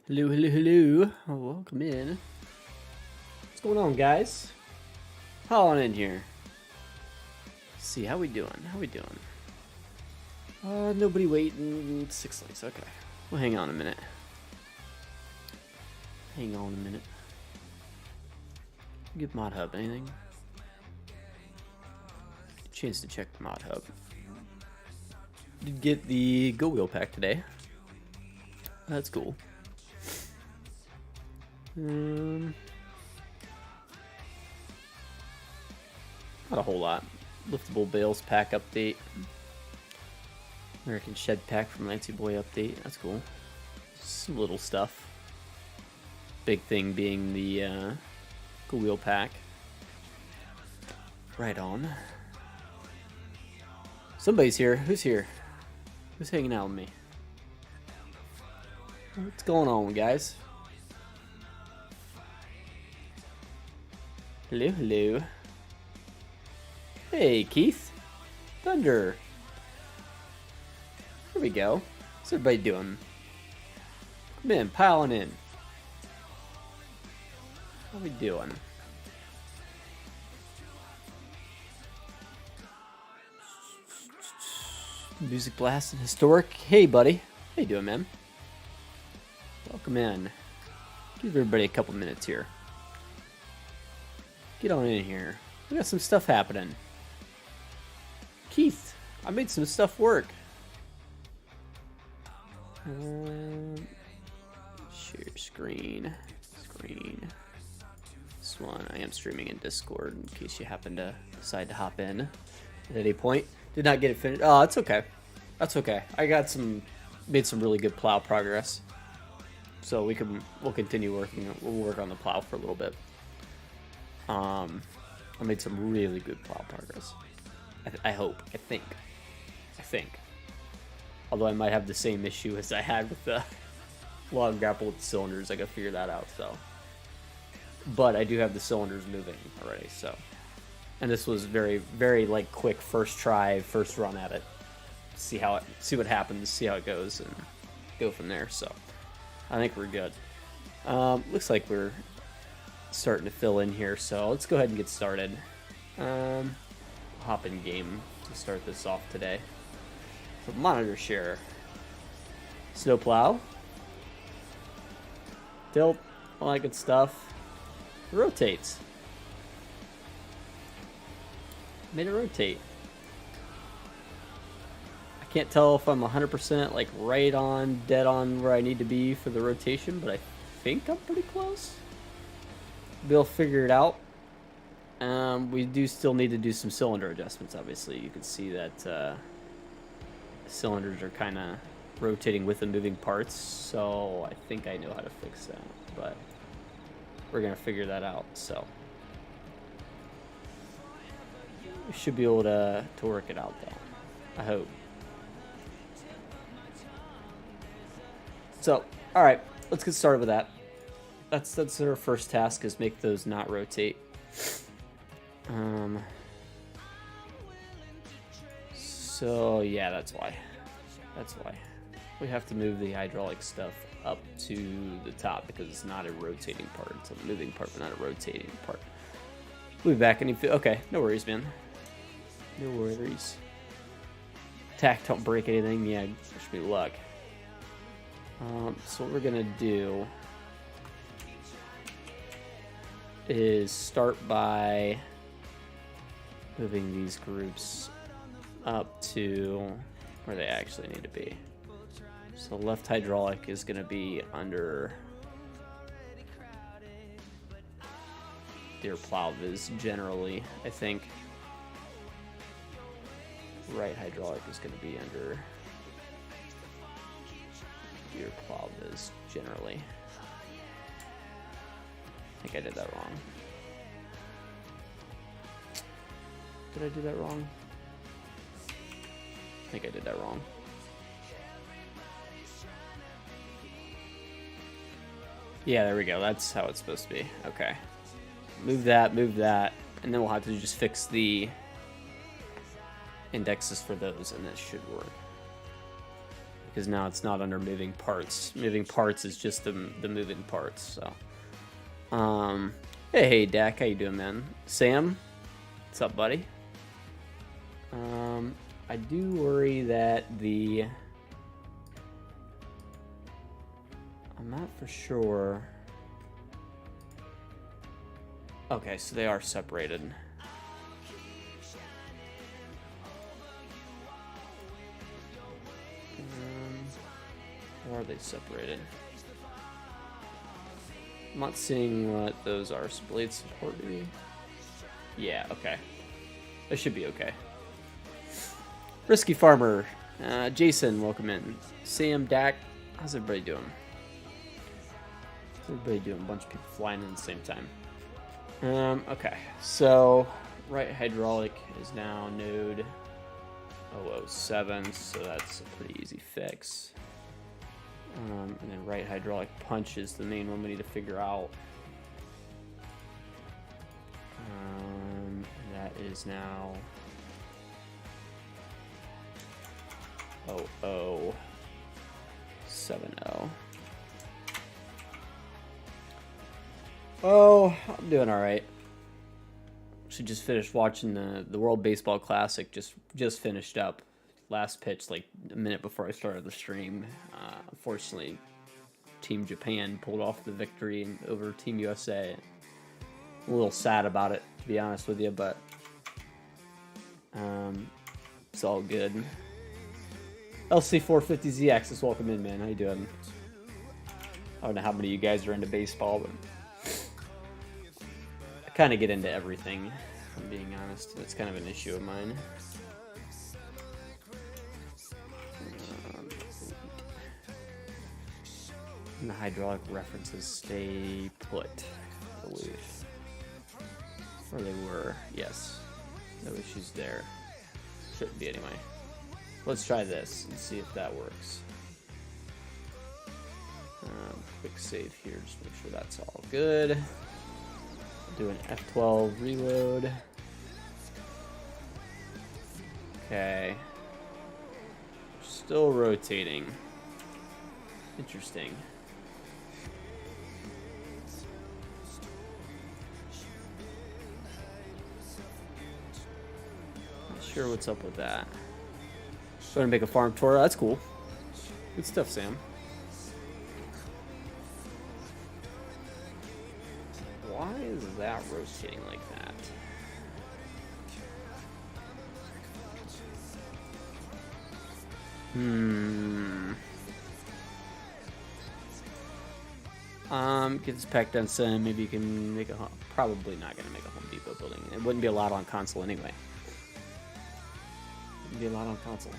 Hello, hello, hello. Oh, welcome in. What's going on, guys? How on in here? Let's see, how we doing? How we doing? Nobody waiting. 6 likes. Okay. Well, hang on a minute. Hang on a minute. Give Mod Hub anything? Chance to check the Mod Hub. Did get the Go Wheel pack today. That's cool. Not a whole lot. Liftable bales pack update. American shed pack from Lancy Boy update. That's cool. Some little stuff. Big thing being the Go Wheel pack. Right on. Somebody's here. Who's here? Who's hanging out with me? What's going on, guys? Hello, hello. Hey, Keith. Thunder. Here we go. What's everybody doing? Come in, piling in. How we doing? Music blast and historic. Hey, buddy. How you doing, man? Welcome in. Give everybody a couple minutes here. Get on in here. We got some stuff happening. Keith, I made some stuff work. Share screen. This one, I am streaming in Discord in case you happen to decide to hop in at any point. Did not get it finished. Oh, it's okay. That's okay. I got made some really good plow progress. So we'll continue working. We'll work on the plow for a little bit. I made some really good plow progress. I hope. I think. Although I might have the same issue as I had with the log grapple with the cylinders. I gotta figure that out. So, but I do have the cylinders moving already. So, and this was very, very like quick first try, first run at it. See what happens. See how it goes, and go from there. So, I think we're good. Looks like we're starting to fill in here, so let's go ahead and get started. Hop in game to start this off today. So monitor share, snowplow, tilt, all that good stuff. It rotates. Made it rotate. I can't tell if I'm 100% like right on, dead on where I need to be for the rotation, but I think I'm pretty close. We'll figure it out. We do still need to do some cylinder adjustments, obviously. You can see that cylinders are kind of rotating with the moving parts, so I think I know how to fix that, but we're going to figure that out, so we should be able to work it out, though. I hope. So, alright, let's get started with that. That's our first task, is make those not rotate. So yeah, that's why we have to move the hydraulic stuff up to the top, because it's not a rotating part. It's a moving part, but not a rotating part. We'll be back. Okay, no worries, man. No worries. Tack don't break anything. Yeah, wish me luck. So what we're gonna do is start by moving these groups up to where they actually need to be. So left hydraulic is going to be under DEERE plow viz generally, I think. Right hydraulic is going to be under DEERE plow viz generally. I think I did that wrong. Did I do that wrong? I think I did that wrong. Yeah, there we go. That's how it's supposed to be. Okay. Move that, and then we'll have to just fix the indexes for those, and that should work. because now it's not under moving parts. Moving parts is just the moving parts. So, hey Dak, how you doing, man? Sam, what's up, buddy? I do worry that I'm not for sure. Okay, so they are separated. Or are they separated? I'm not seeing what those are. Blade support. Yeah, okay. That should be okay. Risky Farmer. Jason, welcome in. Sam, Dak, how's everybody doing? How's everybody doing? A bunch of people flying in at the same time. Okay, so right hydraulic is now node 007, so that's a pretty easy fix. And then right hydraulic punch is the main one we need to figure out. And that is now 0070. Oh, I'm doing all right. Should just finished watching the World Baseball Classic. Just finished up. Last pitch like a minute before I started the stream. Unfortunately, Team Japan pulled off the victory over Team USA. A little sad about it, to be honest with you, but it's all good. LC450ZX is welcome in, man. How you doing? I don't know how many of you guys are into baseball, but I kind of get into everything, if I'm being honest. That's kind of an issue of mine. And the hydraulic references stay put, I believe. Or they were, yes. No issues there. Shouldn't be anyway. Let's try this and see if that works. Quick save here, just make sure that's all good. Do an F12 reload. Okay. Still rotating. Interesting. Not sure what's up with that. Going to make a farm tour. That's cool. Good stuff, Sam. Why is that rotating like that? Get this packed done soon. Maybe you can make a probably not gonna make a Home Depot building. It wouldn't be allowed on console anyway. Wouldn't be allowed on console.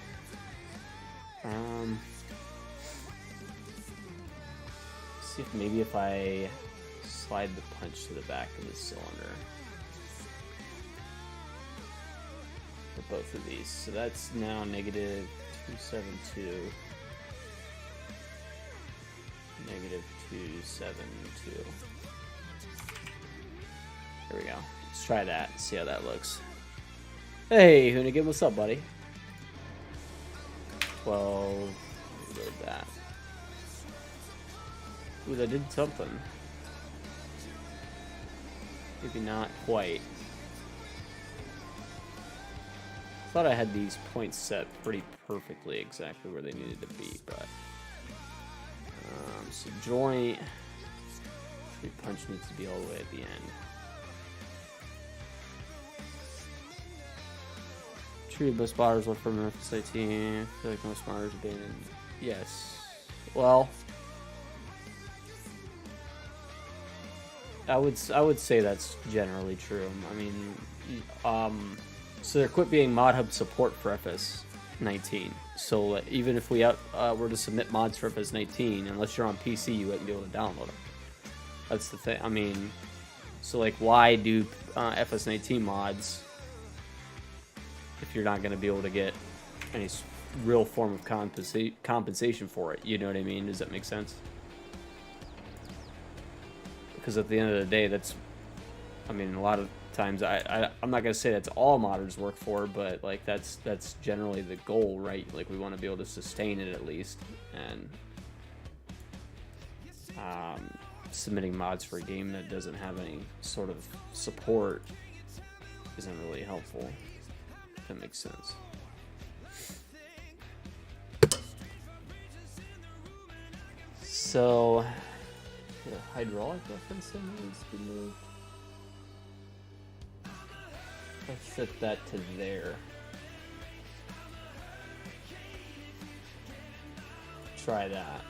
See if maybe if I slide the punch to the back of the cylinder for both of these. So that's now negative 272. Negative 272. There we go. Let's try that. See how that looks. Hey, Hoonigan, what's up, buddy? 12. Reload that. Ooh, that did something. Maybe not quite. Thought I had these points set pretty perfectly, exactly where they needed to be, but so joint punch needs to be all the way at the end. True, most spotters look from an FSIT. I feel like most spotters abandoned. Yes. Well, I would say that's generally true. I mean, so there quit being mod hub support for FS19. So even if we were to submit mods for FS19, unless you're on PC, you wouldn't be able to download them. That's the thing. I mean, so like, why do FS19 mods if you're not going to be able to get any real form of compensation for it? You know what I mean? Does that make sense? Because at the end of the day, that's, I mean, a lot of times. I'm not gonna say that's all modders work for, but like that's generally the goal, right? Like we want to be able to sustain it at least, and submitting mods for a game that doesn't have any sort of support isn't really helpful. If that makes sense. So, the hydraulic referencing needs to be moved. Let's set that to there. Try that.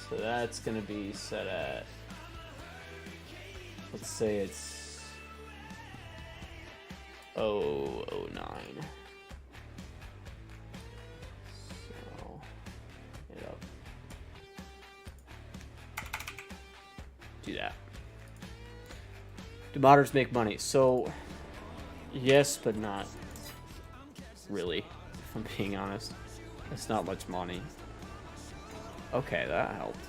So that's going to be set at, let's say it's 009. So, hit up. Do that. Do modders make money? So, yes, but not really, if I'm being honest. It's not much money. Okay, that helped.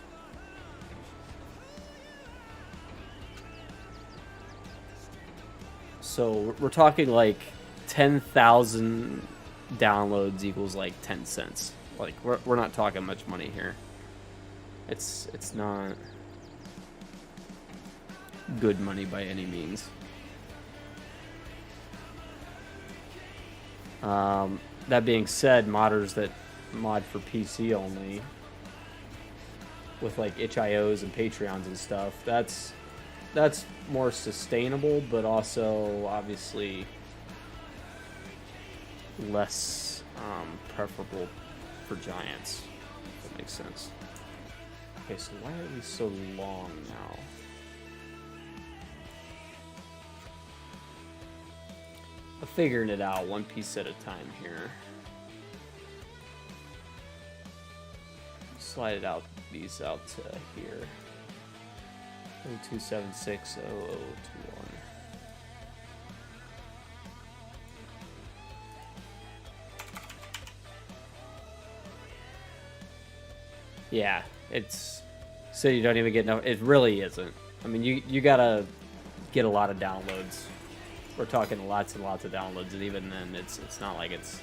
So we're talking like 10,000 downloads equals like 10 cents. Like we're not talking much money here. It's not good money by any means. That being said, modders that mod for PC only, with like itch.ios and Patreons and stuff, that's more sustainable, but also obviously less preferable for giants, if that makes sense. Okay, so why are we so long now? I'm figuring it out one piece at a time here. Slide it out, these out to here. 02760021. Yeah, it's so you don't even get no. It really isn't. I mean, you gotta get a lot of downloads. We're talking lots and lots of downloads, and even then, it's not like it's.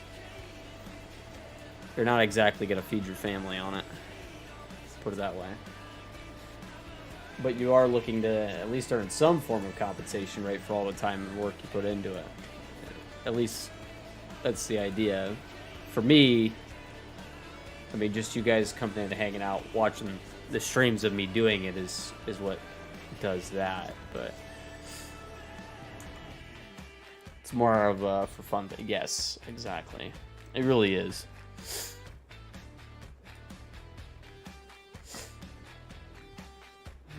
You're not exactly gonna feed your family on it. Put it that way. But you are looking to at least earn some form of compensation, right, for all the time and work you put into it. At least that's the idea. For me, I mean, just you guys coming in and hanging out, watching the streams of me doing it is what does that. But it's more of a for fun thing. Yes, exactly. It really is.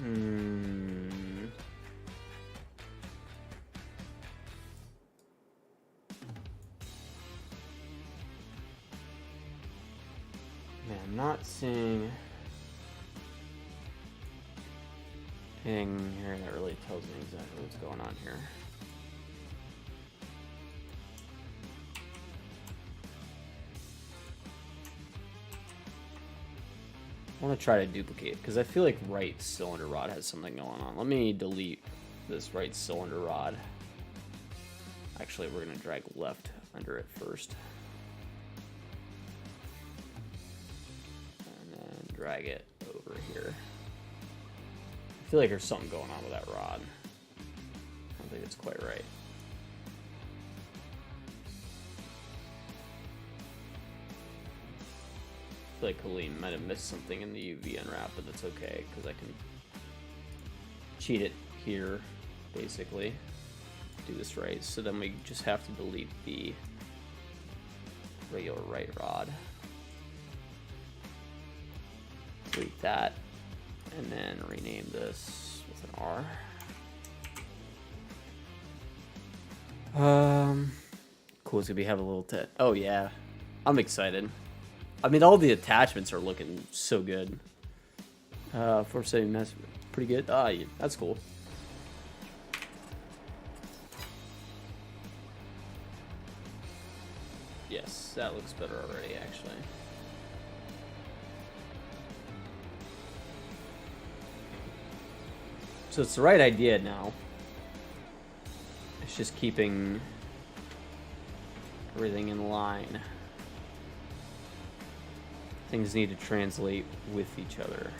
Man, I'm not seeing anything here that really tells me exactly what's going on here. I want to try to duplicate because I feel like right cylinder rod has something going on. Let me delete this right cylinder rod. Actually, we're going to drag left under it first. And then drag it over here. I feel like there's something going on with that rod. I don't think it's quite right. I feel like Colleen might have missed something in the UV unwrap, but that's okay because I can cheat it here, basically. Do this right. So then we just have to delete the regular right rod. Delete that, and then rename this with an R. Cool. It's gonna be have a little oh yeah, I'm excited. I mean, all the attachments are looking so good. 470 mess, pretty good. Ah, yeah, that's cool. Yes, that looks better already, actually. So it's the right idea now. It's just keeping everything in line. Things need to translate with each other.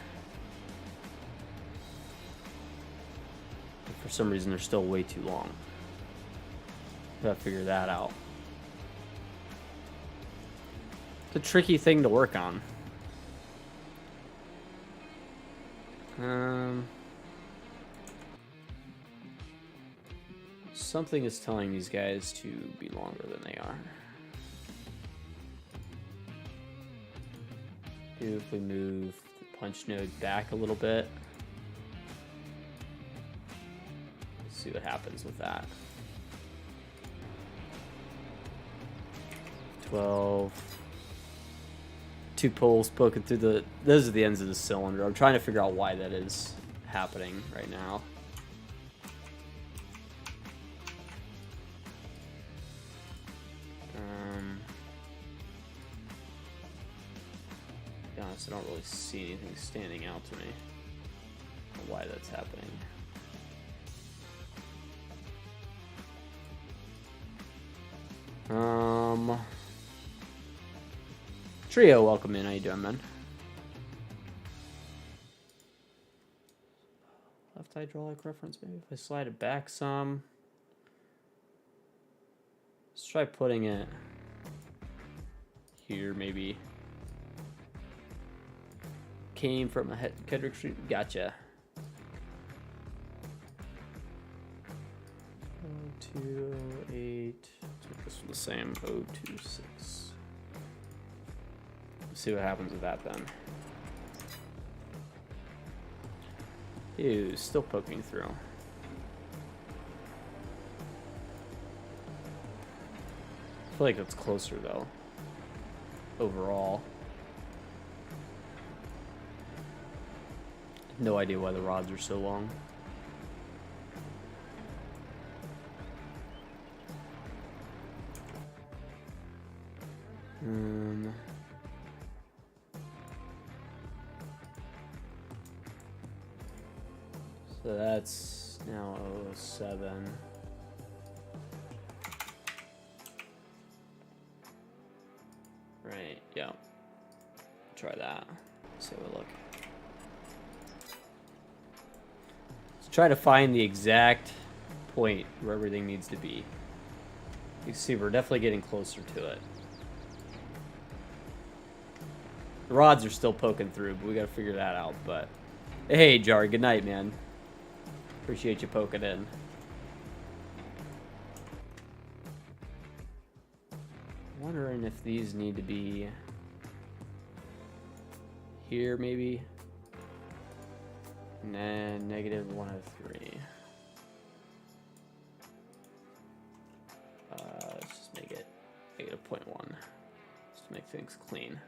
But for some reason, they're still way too long. Gotta figure that out. It's a tricky thing to work on. Something is telling these guys to be longer than they are. If we move the punch node back a little bit, let's see what happens with that. 12. 2 poles poking through the... Those are the ends of the cylinder. I'm trying to figure out why that is happening right now. To be honest, I don't really see anything standing out to me on why that's happening. Trio, welcome in. How you doing, man? Left hydraulic reference, maybe if I slide it back some. Let's try putting it here, maybe. Came from a Kendrick Street. Gotcha. 0208. Let's make this one the same. 026. Let's see what happens with that then. Ew, still poking through. I feel like it's closer though. Overall. No idea why the rods are so long. So that's now 07. Right, yeah. Try that. See how we look. Let's try to find the exact point where everything needs to be. You can see we're definitely getting closer to it. The rods are still poking through, but we gotta figure that out. But hey, Jar, good night, man. Appreciate you poking in. Wondering if these need to be here, maybe. Nah, negative 103. Let's just make it negative 0.1, just to make things clean.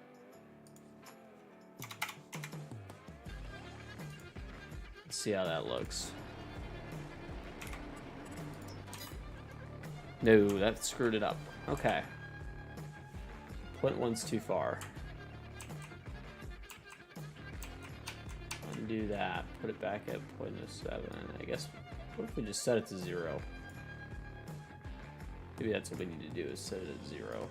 Let's see how that looks. No, that screwed it up. Okay. 0.1's too far. Undo that. Put it back at 0.07. I guess, what if we just set it to 0? Maybe that's what we need to do, is set it at 0.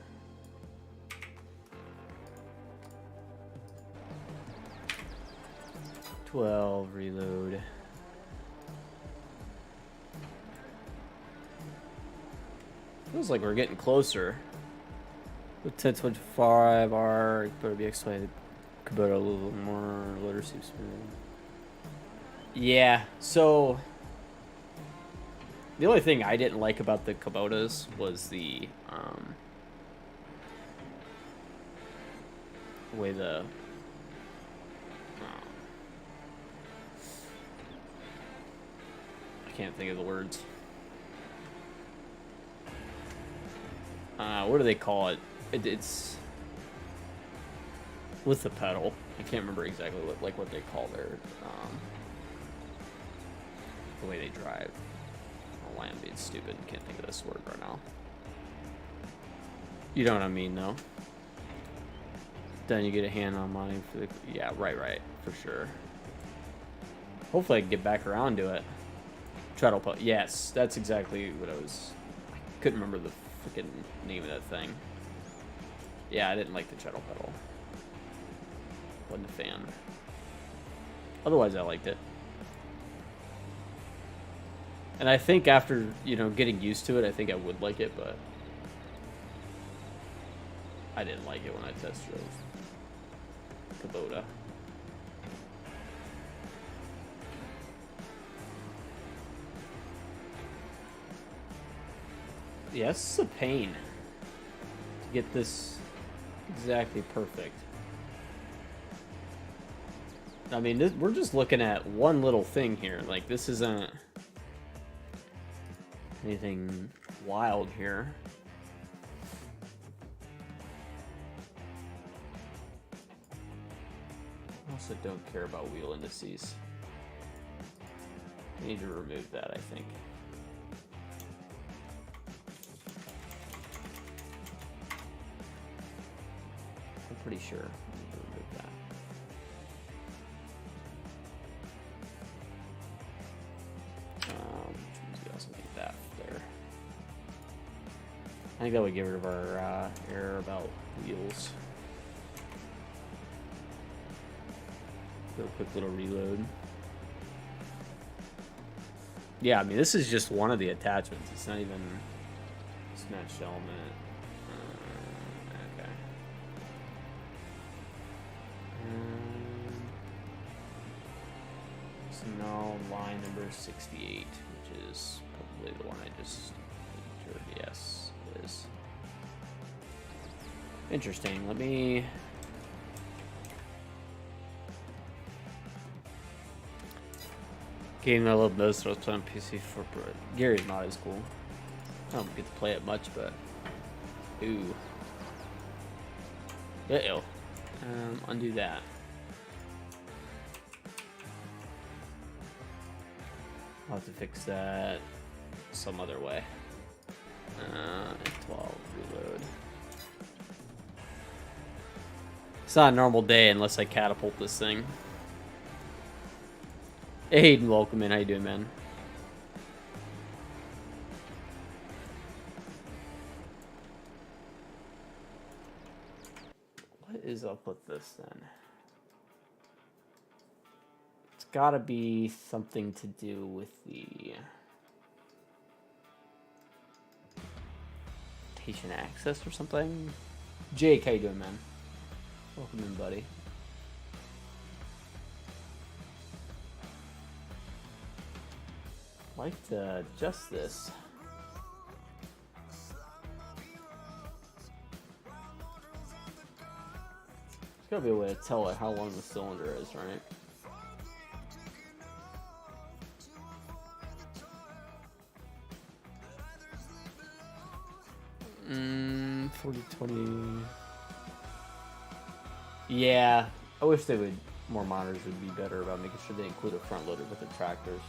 Reload. Feels like we're getting closer. With 1025 R, better be explained. Kubota a little more loader seems smooth. Yeah, so the only thing I didn't like about the Kubotas was the way the I can't think of the words. What do they call it? It's with the pedal. I can't remember exactly what they call their the way they drive. Oh, why I'm being stupid. Can't think of this word right now. You know what I mean, though. Then you get a hand on money for the right, for sure. Hopefully I can get back around to it. Treadle pedal. Yes, that's exactly what I was. I couldn't remember the freaking name of that thing. Yeah, I didn't like the treadle pedal. Wasn't a fan. Otherwise, I liked it. And I think after, you know, getting used to it, I think I would like it, but I didn't like it when I test drove Kubota. Yeah, it's a pain to get this exactly perfect. I mean, we're just looking at one little thing here. Like, this isn't anything wild here. I also don't care about wheel indices. I need to remove that, I think. I'm pretty sure I need to remove that. We also need that there. I think that would get rid of our error about wheels. Do a quick little reload. Yeah, I mean, this is just one of the attachments. It's not even snatched element. Okay. So now line number 68, which is probably the one I just entered. Yes, it is. Interesting. Let me. Game I love most was playing on PC for Gary's mod is cool. I don't get to play it much, but ooh. Uh-oh. Undo that. I'll have to fix that some other way. 12 reload. It's not a normal day unless I catapult this thing. Hey, Hayden, welcome in. How you doing, man? What is up with this then? It's gotta be something to do with the rotation access or something. Jake, how you doing, man? Welcome in, buddy. I'd like to adjust this. There's gotta be a way to tell it how long the cylinder is, right? 40-20. Yeah, I wish they would. More monitors would be better about making sure they include a front loader with the tractors.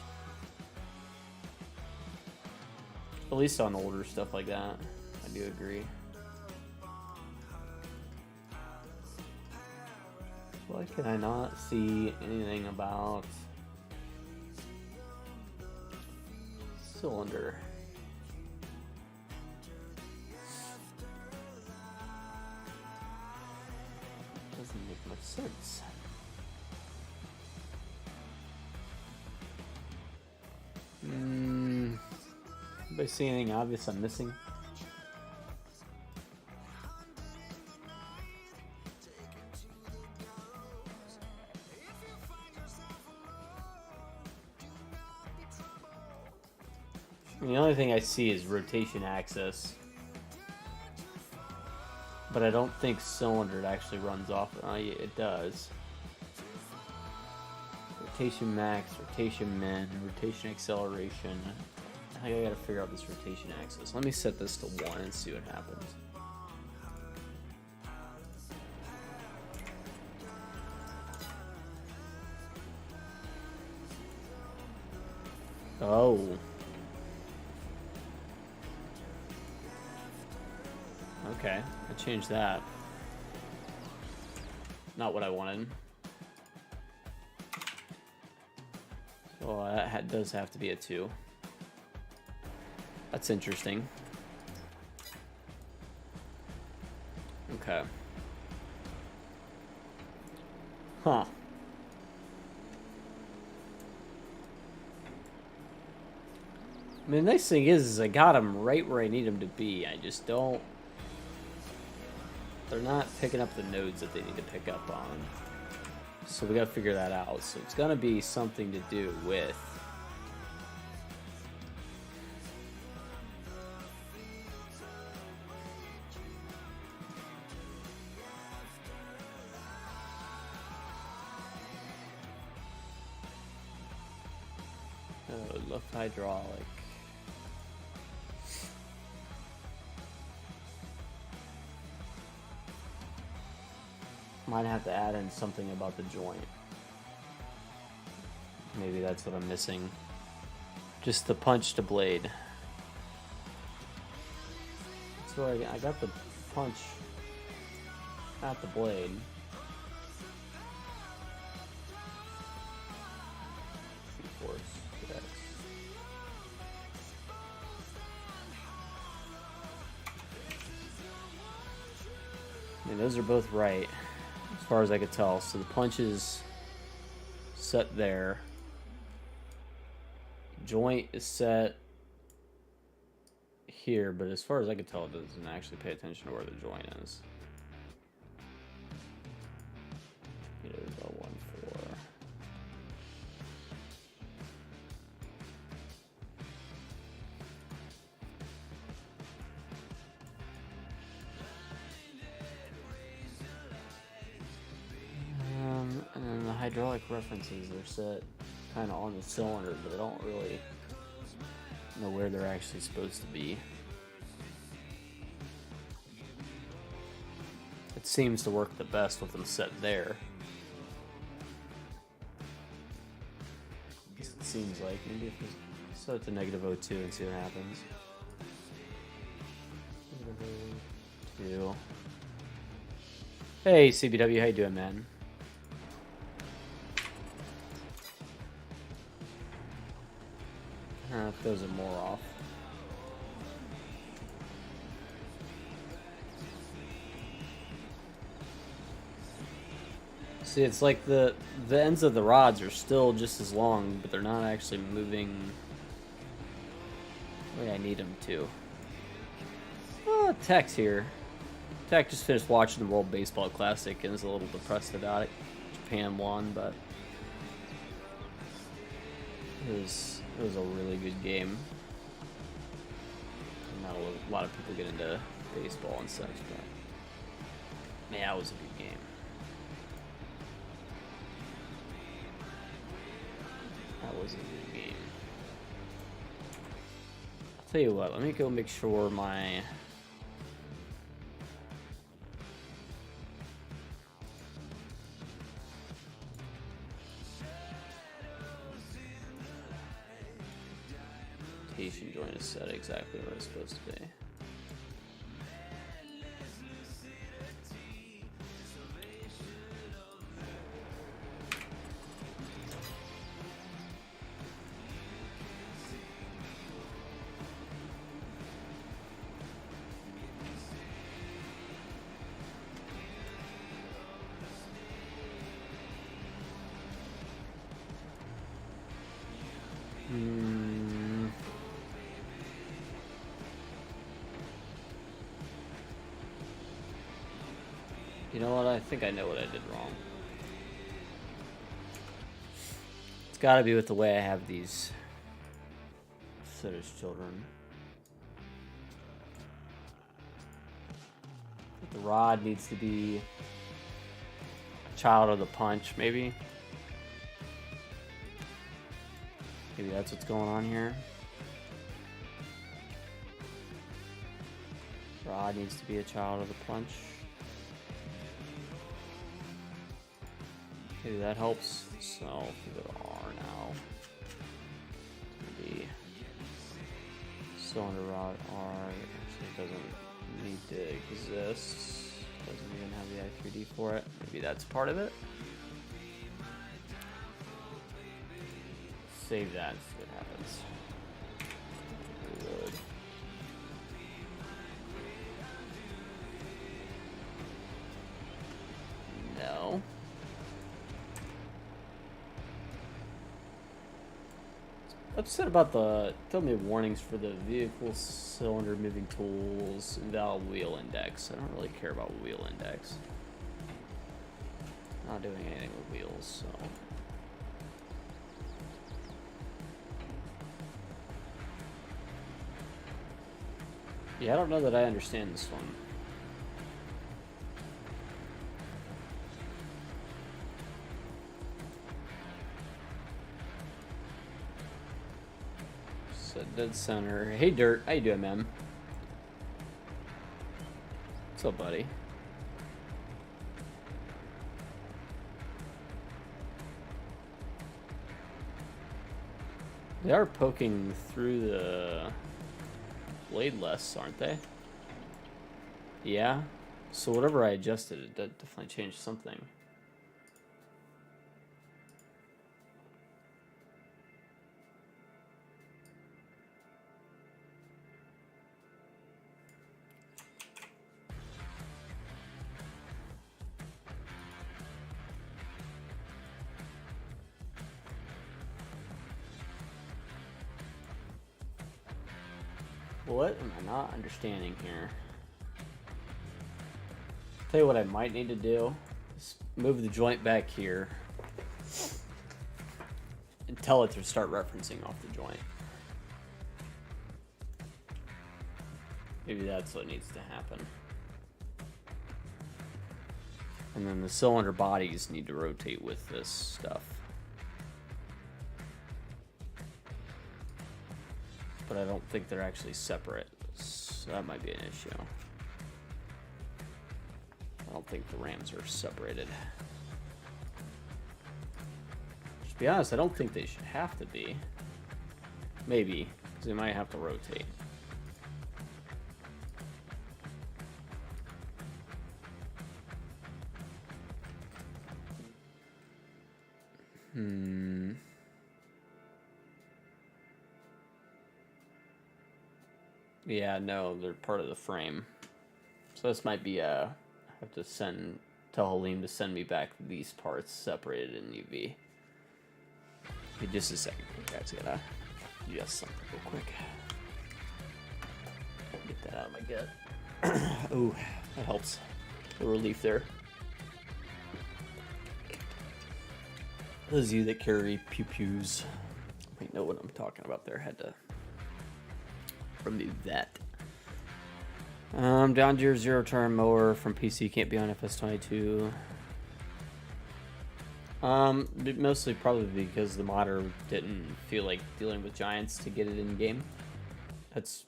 At least on older stuff like that, I do agree. Why can I not see anything about cylinder? Doesn't make much sense. Anybody see anything obvious I'm missing? The only thing I see is rotation axis, but I don't think cylinder actually runs off. It does. Rotation max, rotation min, rotation acceleration. I think I gotta figure out this rotation axis. Let me set this to 1 and see what happens. Oh. Okay, I changed that. Not what I wanted. Well, that does have to be a 2. That's interesting. Okay. Huh. I mean, the nice thing is I got them right where I need them to be. I just don't... They're not picking up the nodes that they need to pick up on. So we gotta figure that out. So it's gonna be something to do with... left hydraulic. Might have to add in something about the joint. Maybe that's what I'm missing. Just the punch to blade. So I got the punch at the blade. I mean, those are both right, as far as I could tell. So the punch is set there. Joint is set here, but as far as I could tell, it doesn't actually pay attention to where the joint is. There's a 1-4. And then the hydraulic references are set kind of on the cylinder, but I don't really know where they're actually supposed to be. It seems to work the best with them set there. It seems like. Maybe if we set it to -02 and see what happens. -02. Hey CBW, how you doing, man? I don't know if those are more off. See, it's like the ends of the rods are still just as long, but they're not actually moving the way I need them to. Oh, Tech's here. Tech just finished watching the World Baseball Classic and is a little depressed about it. Japan won, but it was a really good game. Not a lot of people get into baseball and such, but man, that was a good game. That was a good game. I'll tell you what, let me go make sure my rotation joint is set exactly where it's supposed to be. You know what? I think I know what I did wrong. It's got to be with the way I have these set as children. The rod needs to be a child of the punch, maybe. Maybe that's what's going on here. Rod needs to be a child of the punch. Maybe that helps. So if we go to R now, it's gonna be cylinder rod R. Actually, doesn't need to exist. Doesn't even have the I3D for it. Maybe that's part of it. Save that. See what happens. Reload. What's it about the? Tell me warnings for the vehicle cylinder moving tools, invalid wheel index. I don't really care about wheel index. Not doing anything with wheels, so. Yeah, I don't know that I understand this one. Set dead center. Hey, Dirt. How you doing, man? What's up, buddy? They are poking through the blade less, aren't they? Yeah. So whatever I adjusted, it did definitely changed something. What am I not understanding here? Tell you what I might need to do is move the joint back here and tell it to start referencing off the joint. Maybe that's what needs to happen. And then the cylinder bodies need to rotate with this stuff. But I don't think they're actually separate, so that might be an issue. I don't think the rams are separated. To be honest, I don't think they should have to be. Maybe, because they might have to rotate. Yeah, no, they're part of the frame. So this might be I have to tell Halim to send me back these parts separated in UV. Okay, just a second, guys. I gotta adjust something real quick. Get that out of my gut. Ooh, that helps. The relief there. Those of you that carry pew-pews might know what I'm talking about there. Had to remove that. Down to your zero-turn mower from PC can't be on FS22. Mostly probably because the modder didn't feel like dealing with giants to get it in game. That's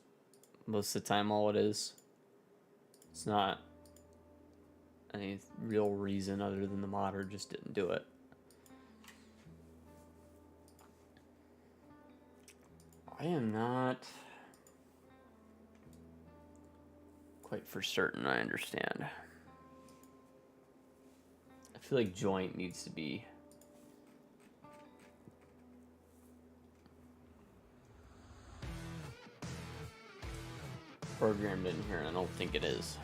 most of the time all it is. It's not any real reason other than the modder just didn't do it. I am not quite for certain I understand. I feel like joint needs to be programmed in here, and I don't think it is.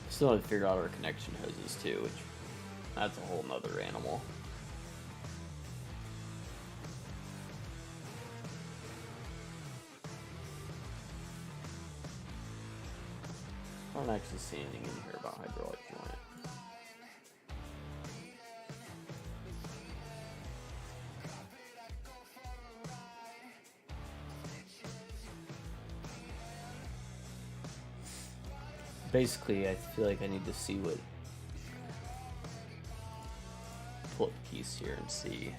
Still haven't figured out our connection hoses too, which that's a whole nother animal. I don't actually see anything in here about hydraulic joint. Basically, I feel like I need to see what. Pull up the piece here and see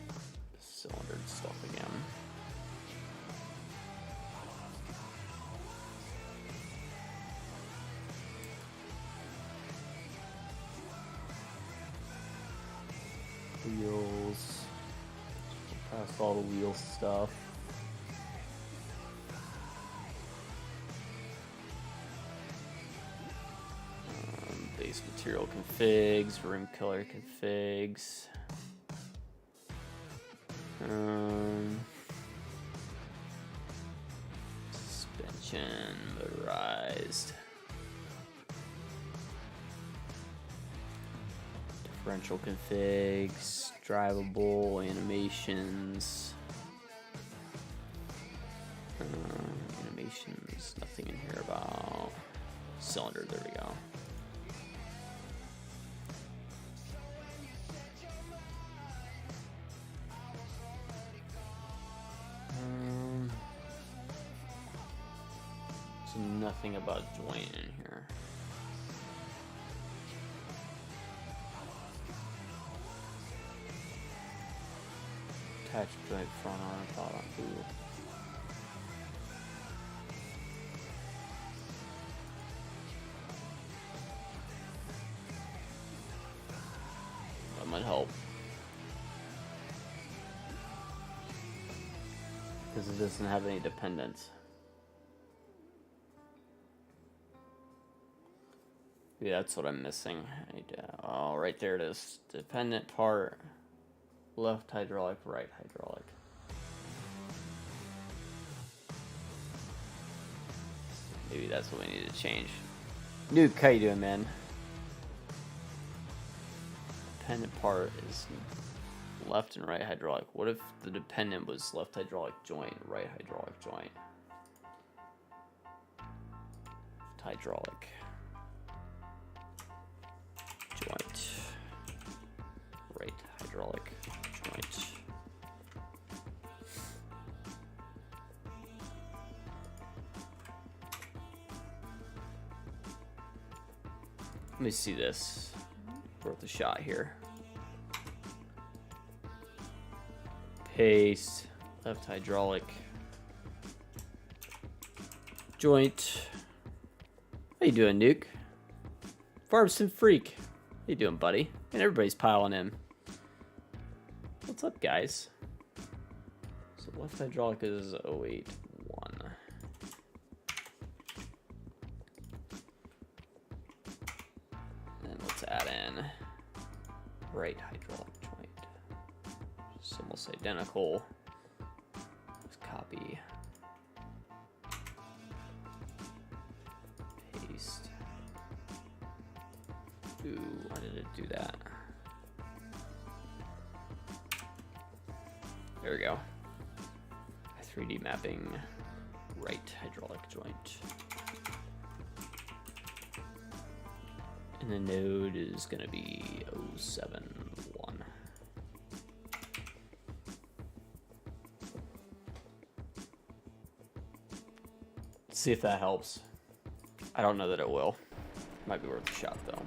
the cylinder stuff again. Wheels. Past all the wheel stuff. Base material configs, room color configs. Suspension, motorized. Differential configs, drivable animations. Animations, nothing in here about cylinder. There we go. So nothing about joint in here. Attach joint front on bottom. Ooh. That might help. Because it doesn't have any dependence. Yeah, that's what I'm missing. Oh, right there it is. Dependent part. Left hydraulic, right hydraulic. Maybe that's what we need to change. Dude, how you doing, man? Dependent part is left and right hydraulic. What if the dependent was left hydraulic joint, right hydraulic joint? Left hydraulic joint, right hydraulic joint. Let me see this. Worth a shot here. Paste, left hydraulic joint. How you doing, Nuke? Farbson Freak. How you doing, buddy? And everybody's piling in. What's up, guys? So left hydraulic is 081. And let's add in right hydraulic joint. It's almost identical. Just copy. Paste. Ooh, why did it do that? There we go. 3D mapping right hydraulic joint. And the node is gonna be 071. Let's see if that helps. I don't know that it will. Might be worth a shot though.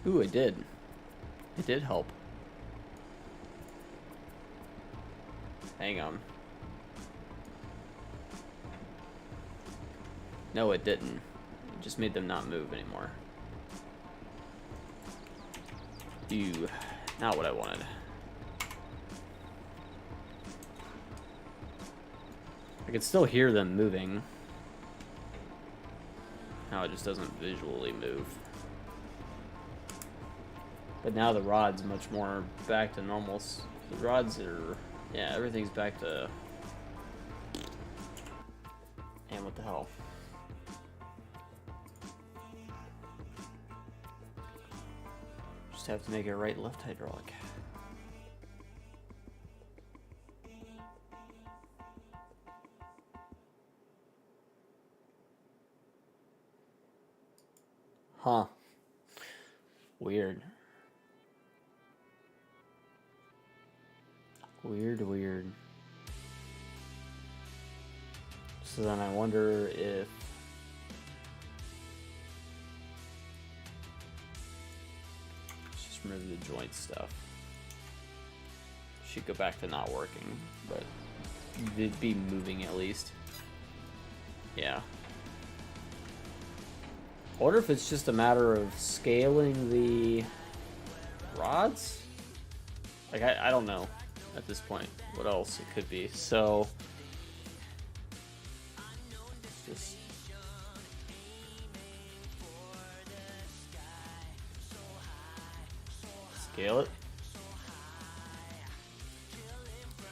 Ooh, it did. It did help. Hang on. No, it didn't. It just made them not move anymore. Ew. Not what I wanted. I can still hear them moving. Now it just doesn't visually move. But now the rod's much more back to normal. The rods are... yeah, everything's back to... and what the hell? Just have to make it right left hydraulic. Huh. Weird. Weird. So then I wonder if... let's just remove the joint stuff. Should go back to not working, but it'd be moving at least. Yeah. I wonder if it's just a matter of scaling the rods? Like, I don't know at this point what else it could be. So, just scale it.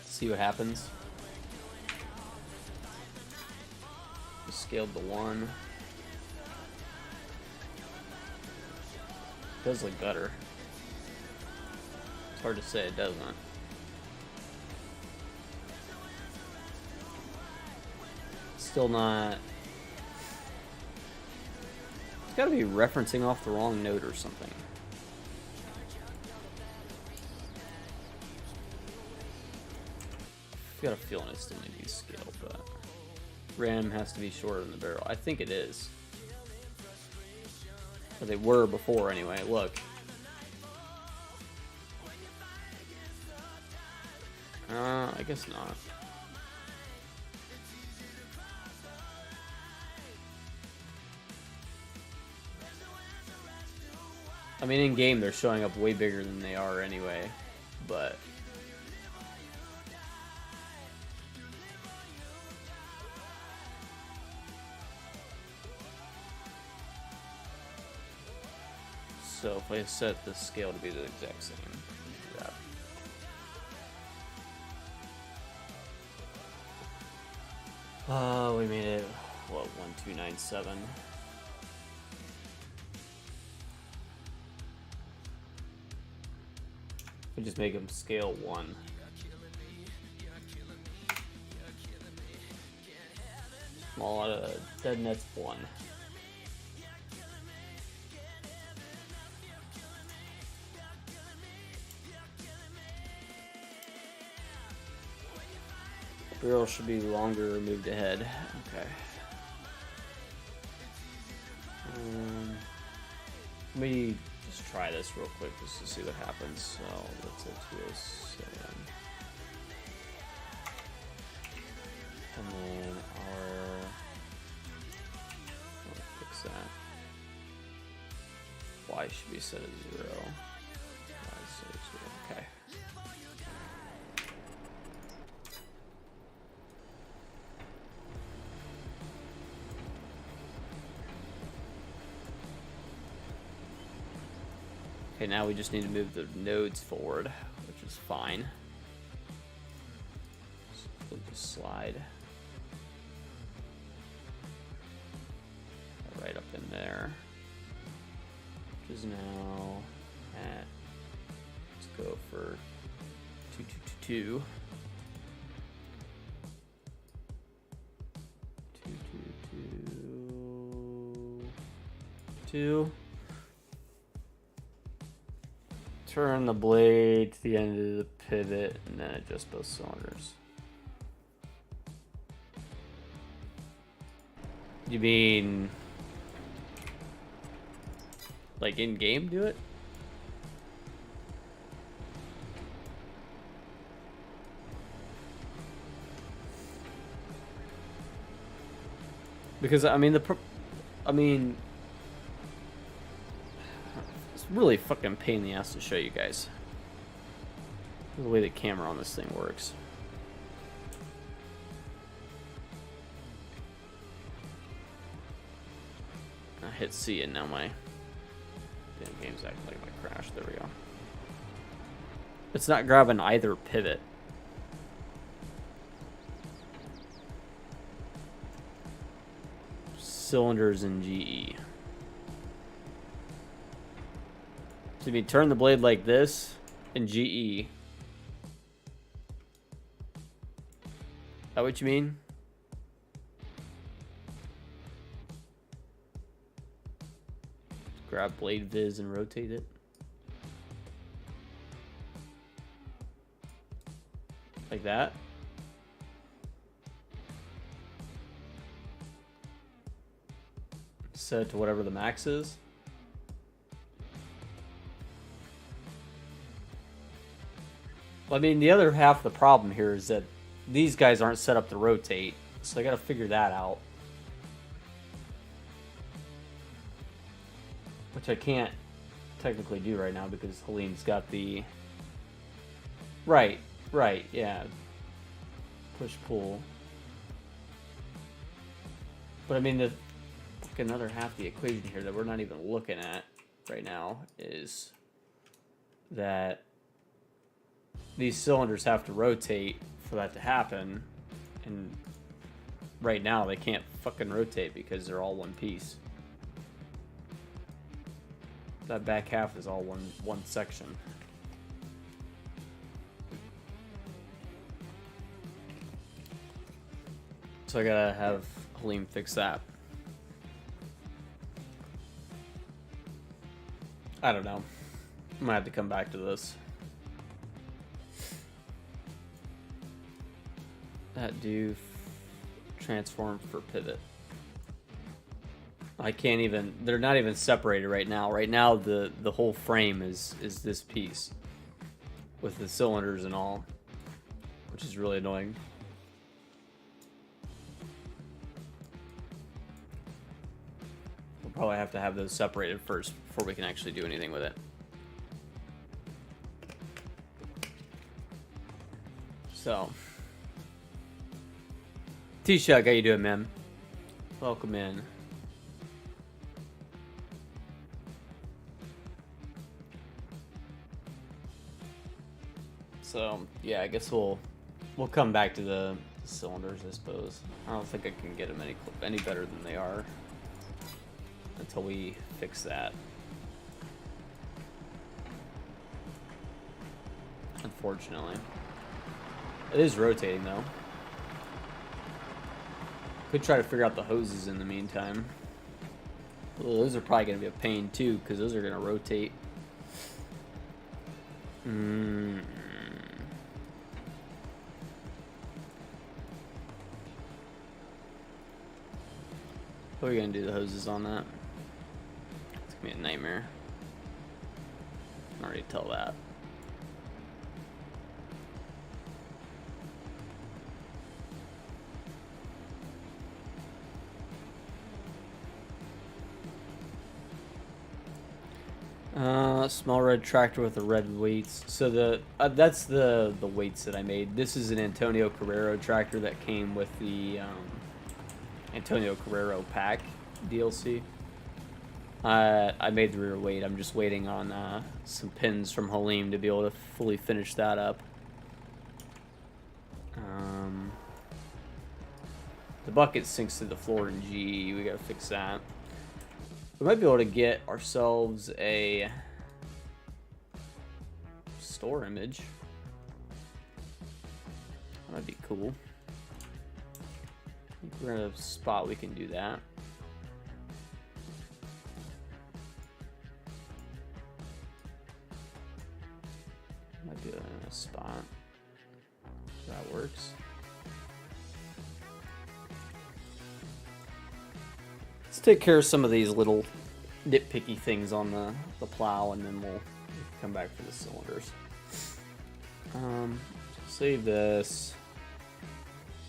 See what happens. Just scaled the one. does look better. It's hard to say it doesn't. Still not. It's got to be referencing off the wrong note or something. I've got a feeling it still needs scale, but RAM has to be shorter than the barrel. I think it is. Or they were before anyway. Look. I guess not. I mean, in game they're showing up way bigger than they are anyway, but so if I set the scale to be the exact same, yeah. We made it, what, 1297. We just make them scale 1. Small out of dead net's 1. Barrel should be longer, moved ahead. Okay. Let me just try this real quick just to see what happens. So let's go to 207. And then fix that. Y should be set at 0. Y is set at 0. Okay. Okay, now we just need to move the nodes forward, which is fine. So we'll just slide right up in there, which is now at, let's go for 2222. 2222. Turn the blade to the end of the pivot and then adjust both cylinders. You mean like in game do it? Because I mean it's really fucking pain in the ass to show you guys the way the camera on this thing works. I hit C and now my damn game's acting like my crash. There we go. It's not grabbing either pivot. Cylinders in GE. So if you turn the blade like this in GE. Is that what you mean? Grab blade viz and rotate it. Like that. Set it to whatever the max is. I mean, the other half of the problem here is that these guys aren't set up to rotate, so I gotta figure that out. Which I can't technically do right now because Helene's got the... Right, yeah. Push-pull. But I mean, the another half of the equation here that we're not even looking at right now is that these cylinders have to rotate for that to happen, and right now they can't fucking rotate because they're all one piece. that back half is all one section. So I gotta have Halim fix that. I don't know. I might have to come back to this. That do transform for pivot. I can't even, they're not even separated right now. Right now the whole frame is this piece with the cylinders and all, which is really annoying. We'll probably have to have those separated first before we can actually do anything with it. So, T-Shug, how you doing, man? Welcome in. So yeah, I guess we'll come back to the cylinders, I suppose. I don't think I can get them any better than they are until we fix that. Unfortunately, it is rotating though. Could try to figure out the hoses in the meantime. Well, those are probably going to be a pain too, because those are going to rotate. What are we going to do the hoses on that? It's going to be a nightmare. I can already tell that. Small red tractor with the red weights. So the that's the weights that I made. This is an Antonio Carrero tractor that came with the Antonio Carrero pack DLC. I made the rear weight. I'm just waiting on some pins from Halim to be able to fully finish that up. The bucket sinks to the floor in G. We gotta fix that. We might be able to get ourselves a store image. That'd be cool. I think we're in a spot we can do that. Might be in a spot. That works. Let's take care of some of these little nitpicky things on the plow, and then we'll come back for the cylinders. Save this.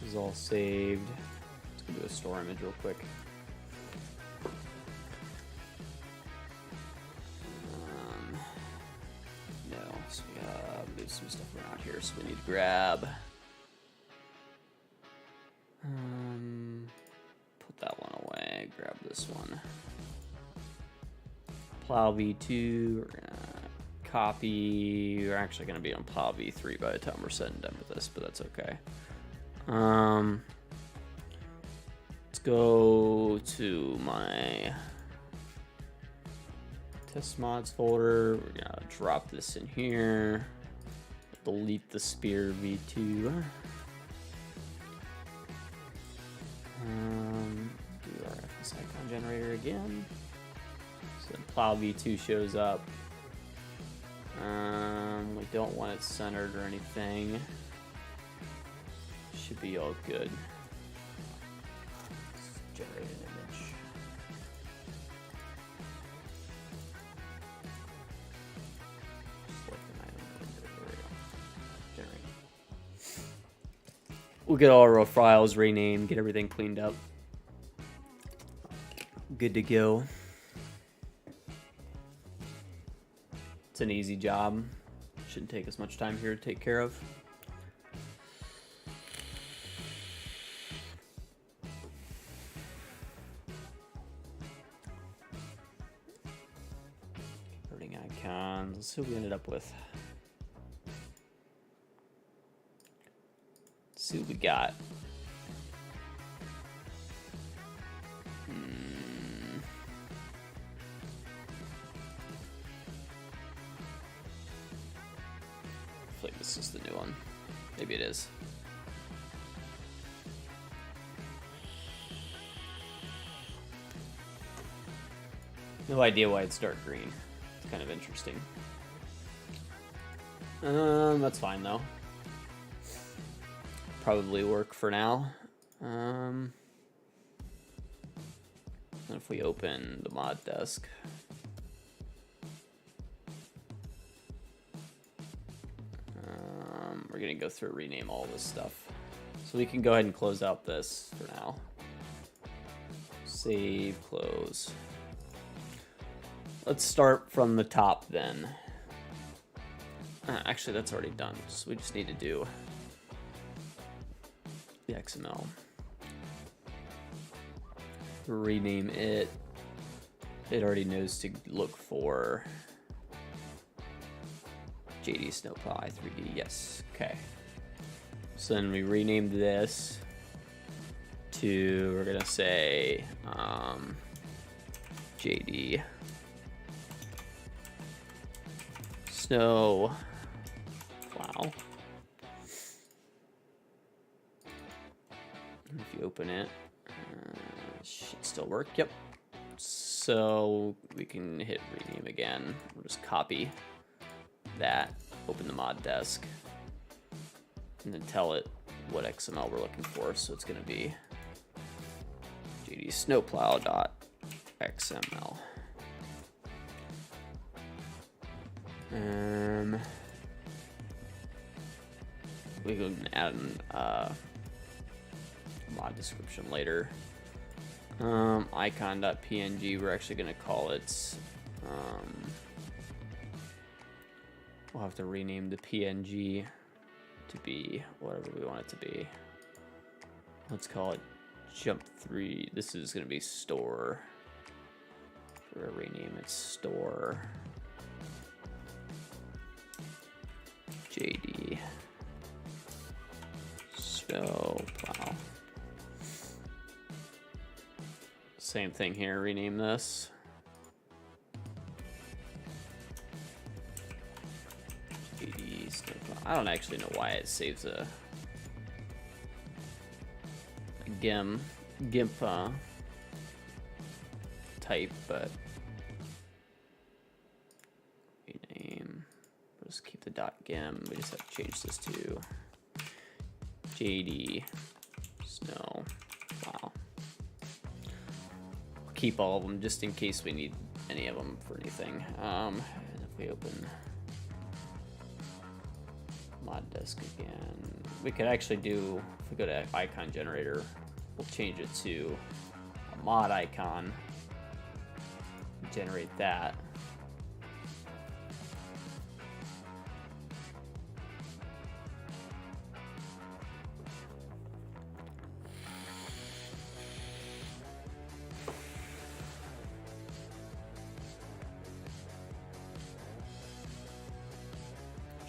This is all saved. Let's go do a store image real quick. No, so we gotta move some stuff around here. So we need to grab. Put that one away. Grab this one. Plow V2. We're gonna copy. We're actually gonna be on Plow V3 by the time we're said and done with this, but that's okay. Let's go to my test mods folder. We're gonna drop this in here. Delete the Spear V2. Do our FS icon generator again. So then Plow V2 shows up. We don't want it centered or anything. Should be all good. Let's generate an image. Select an item. There we go. Generate. We'll get all our files renamed, get everything cleaned up. Good to go. It's an easy job. Shouldn't take us much time here to take care of. Converting icons. Let's see what we ended up with. Let's see what we got. this is the new one. Maybe it is. No idea why it's dark green. It's kind of interesting. That's fine though. Probably work for now. If we open the mod desk, we're gonna go through and rename all this stuff. So we can go ahead and close out this for now. Save, close. Let's start from the top then. Actually, that's already done. So we just need to do the XML. Rename it. It already knows to look for JD Snowplow i3D. Yes. Okay. So then we renamed this to, we're gonna say JD Snowplow. If you open it, should still work. Yep. So we can hit rename again. We'll just copy that, open the mod desk, and then tell it what XML we're looking for. So it's going to be jdsnowplow.xml. We can add a mod description later. Icon.png, we're actually going to call it, we'll have to rename the PNG to be whatever we want it to be. Let's call it jump 3. This is going to be store. We're going to rename it store JD Snowplow. Same thing here, rename this. JD Snowplow. I don't actually know why it saves a GIMP type, but rename. We'll just keep the .gim. We just have to change this to JD Snowplow. Keep all of them just in case we need any of them for anything. And if we open mod desk again, we could actually do, if we go to icon generator, we'll change it to a mod icon, generate that.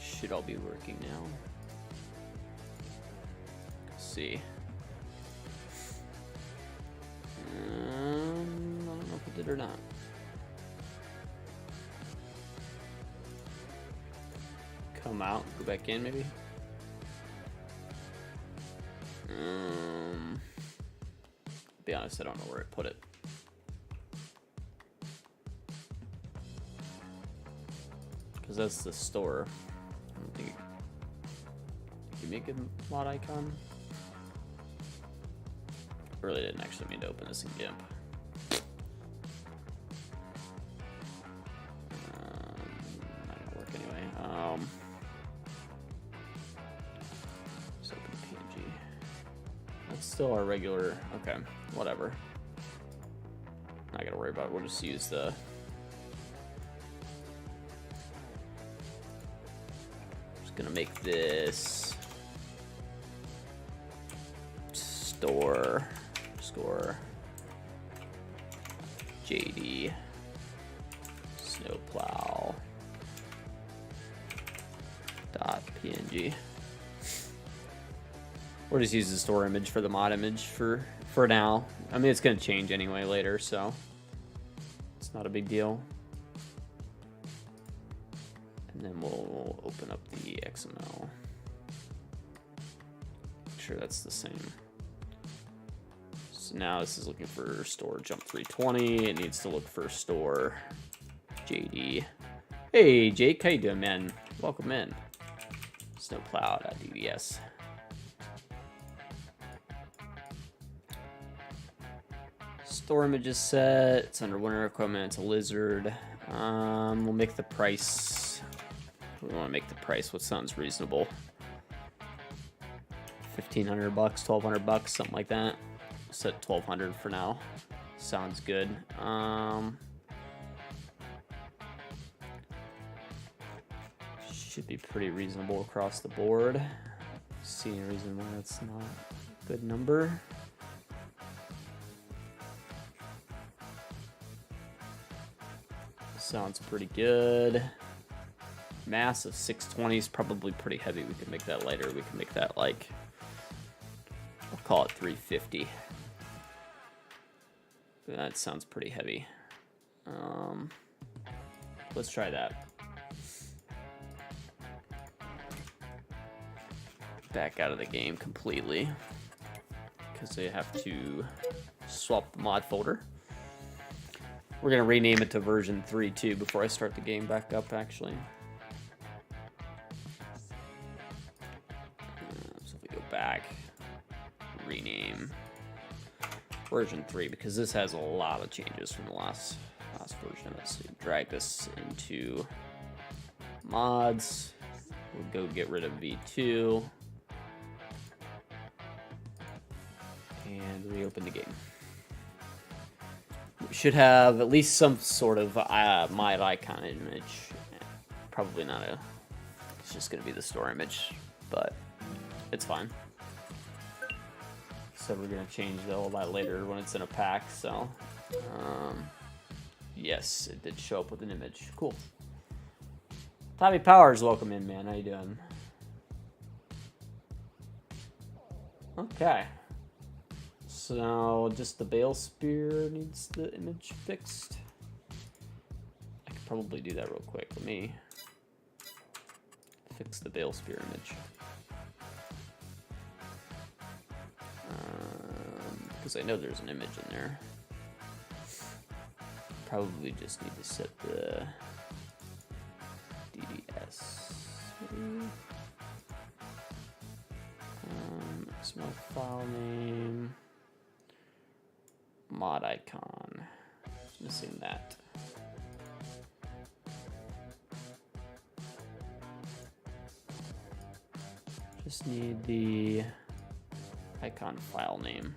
Should all be working now. Let's see. I don't know if it did or not. Come out, go back in maybe. Be honest, I don't know where it put it. Because that's the store. I don't think you make a mod icon. Really didn't actually mean to open this in GIMP. Not gonna work anyway. Just open PNG. That's still our regular. Okay, whatever. Not gonna worry about it. We'll just use the. Gonna make this store JD Snowplow .png. We'll just use the store image for the mod image for now. I mean, it's gonna change anyway later, so it's not a big deal. And then we'll open up the XML. Make sure that's the same. So now this is looking for store jump 320. It needs to look for store JD. Hey Jake, how you doing, man? Welcome in. Snowplow.dbs. Store images set. It's under winter equipment. It's a lizard. We'll make the price. We want to make the price what sounds reasonable. $1,500, $1,200, something like that. Set 1,200 for now. Sounds good. Should be pretty reasonable across the board. See any reason why that's not a good number. Sounds pretty good. Mass of 620 is probably pretty heavy. We can make that lighter. We can make that like, we'll call it 350. That sounds pretty heavy. Let's try that. Back out of the game completely because they have to swap the mod folder. We're gonna rename it to version 3 too before I start the game back up, actually. So if we go back, rename version 3, because this has a lot of changes from the last version. Let's drag this into mods. We'll go get rid of v2 and reopen the game. We should have at least some sort of mod icon image. Probably not a. It's just gonna be the store image, but it's fine. So we're gonna change all that later when it's in a pack. So, yes, it did show up with an image. Cool. Tommy Powers, welcome in, man. How you doing? Okay. So just the bale spear needs the image fixed. I could probably do that real quick. Let me fix the bale spear image. Because I know there's an image in there. Probably just need to set the DDS. XML file name. Mod icon. Missing that. Just need the icon file name.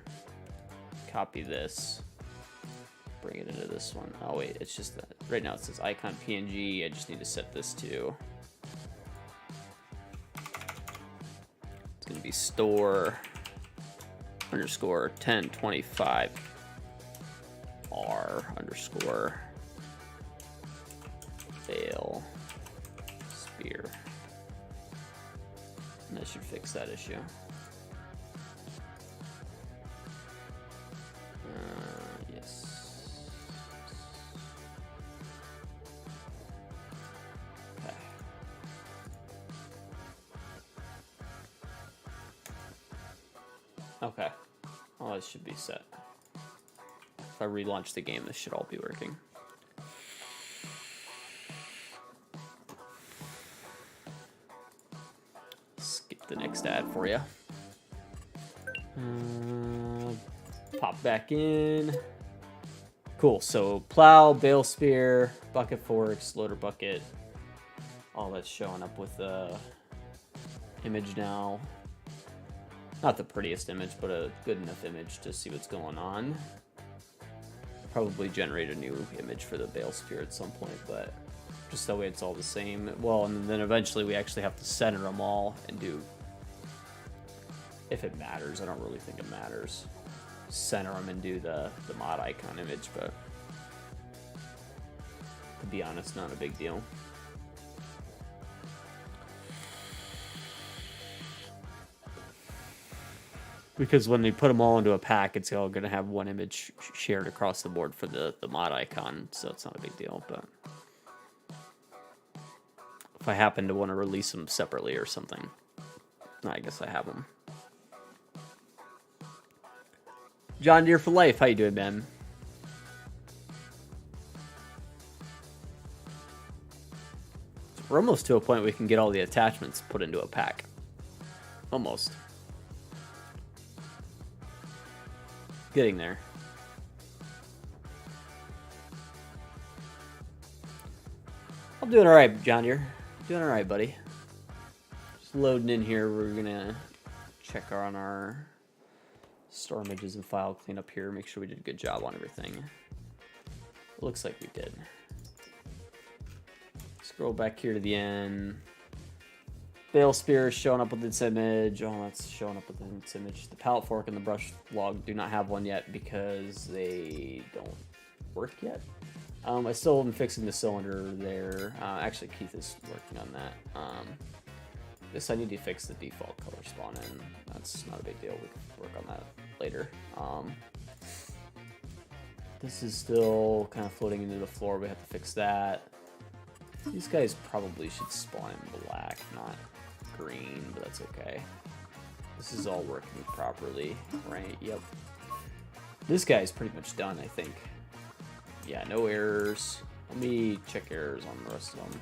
Copy this. Bring it into this one. Oh wait, it's just that right now it says icon PNG. I just need to set this to. It's gonna be store underscore 1025 R underscore bale spear. And that should fix that issue. Yes. Okay. Okay. Well, this should be set. If I relaunch the game, this should all be working. Skip the next ad for you. Pop back in. Cool, so plow, bale spear, bucket forks, loader bucket. All that's showing up with the image now. Not the prettiest image, but a good enough image to see what's going on. Probably generate a new image for the bale spear at some point, but just that way it's all the same. Well, and then eventually we actually have to center them all and do, if it matters, I don't really think it matters. Center them and do the mod icon image, but to be honest, not a big deal. Because when they put them all into a pack, it's all going to have one image shared across the board for the mod icon, so it's not a big deal. But If I happen to want to release them separately or something. I guess I have them. John Deere for life. How you doing, man? We're almost to a point where we can get all the attachments put into a pack. Almost. Getting there. I'm doing all right, John Deere. Doing all right, buddy. Just loading in here. We're gonna check on our store images and file cleanup here. Make sure we did a good job on everything. Looks like we did. Scroll back here to the end. Bale spear is showing up with its image. Oh, that's showing up with its image. The pallet fork and the brush log do not have one yet because they don't work yet. I still am fixing the cylinder there. Actually, Keith is working on that. This I need to fix the default color spawn in. That's not a big deal. We can work on that later. This is still kind of floating into the floor. We have to fix that. These guys probably should spawn in black, not green, but that's okay. This is all working properly, right? Yep. This guy's pretty much done, I think. Yeah, no errors. Let me check errors on the rest of them.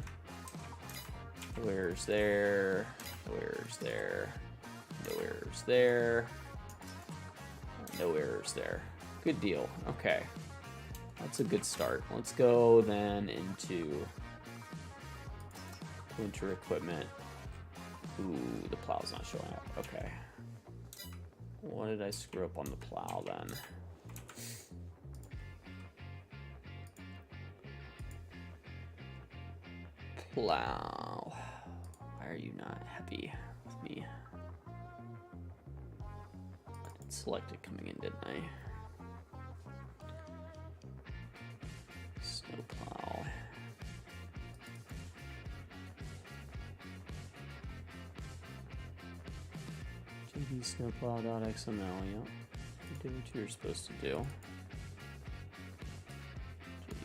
No errors there. No errors there. No errors there. No errors there. Good deal. Okay. That's a good start. Let's go then into winter equipment. Ooh, the plow's not showing up. Okay. What did I screw up on the plow then? Plow. Why are you not happy with me? I selected coming in, didn't I? Snowplow. Snowplow.xml, yep. You did what you were supposed to do.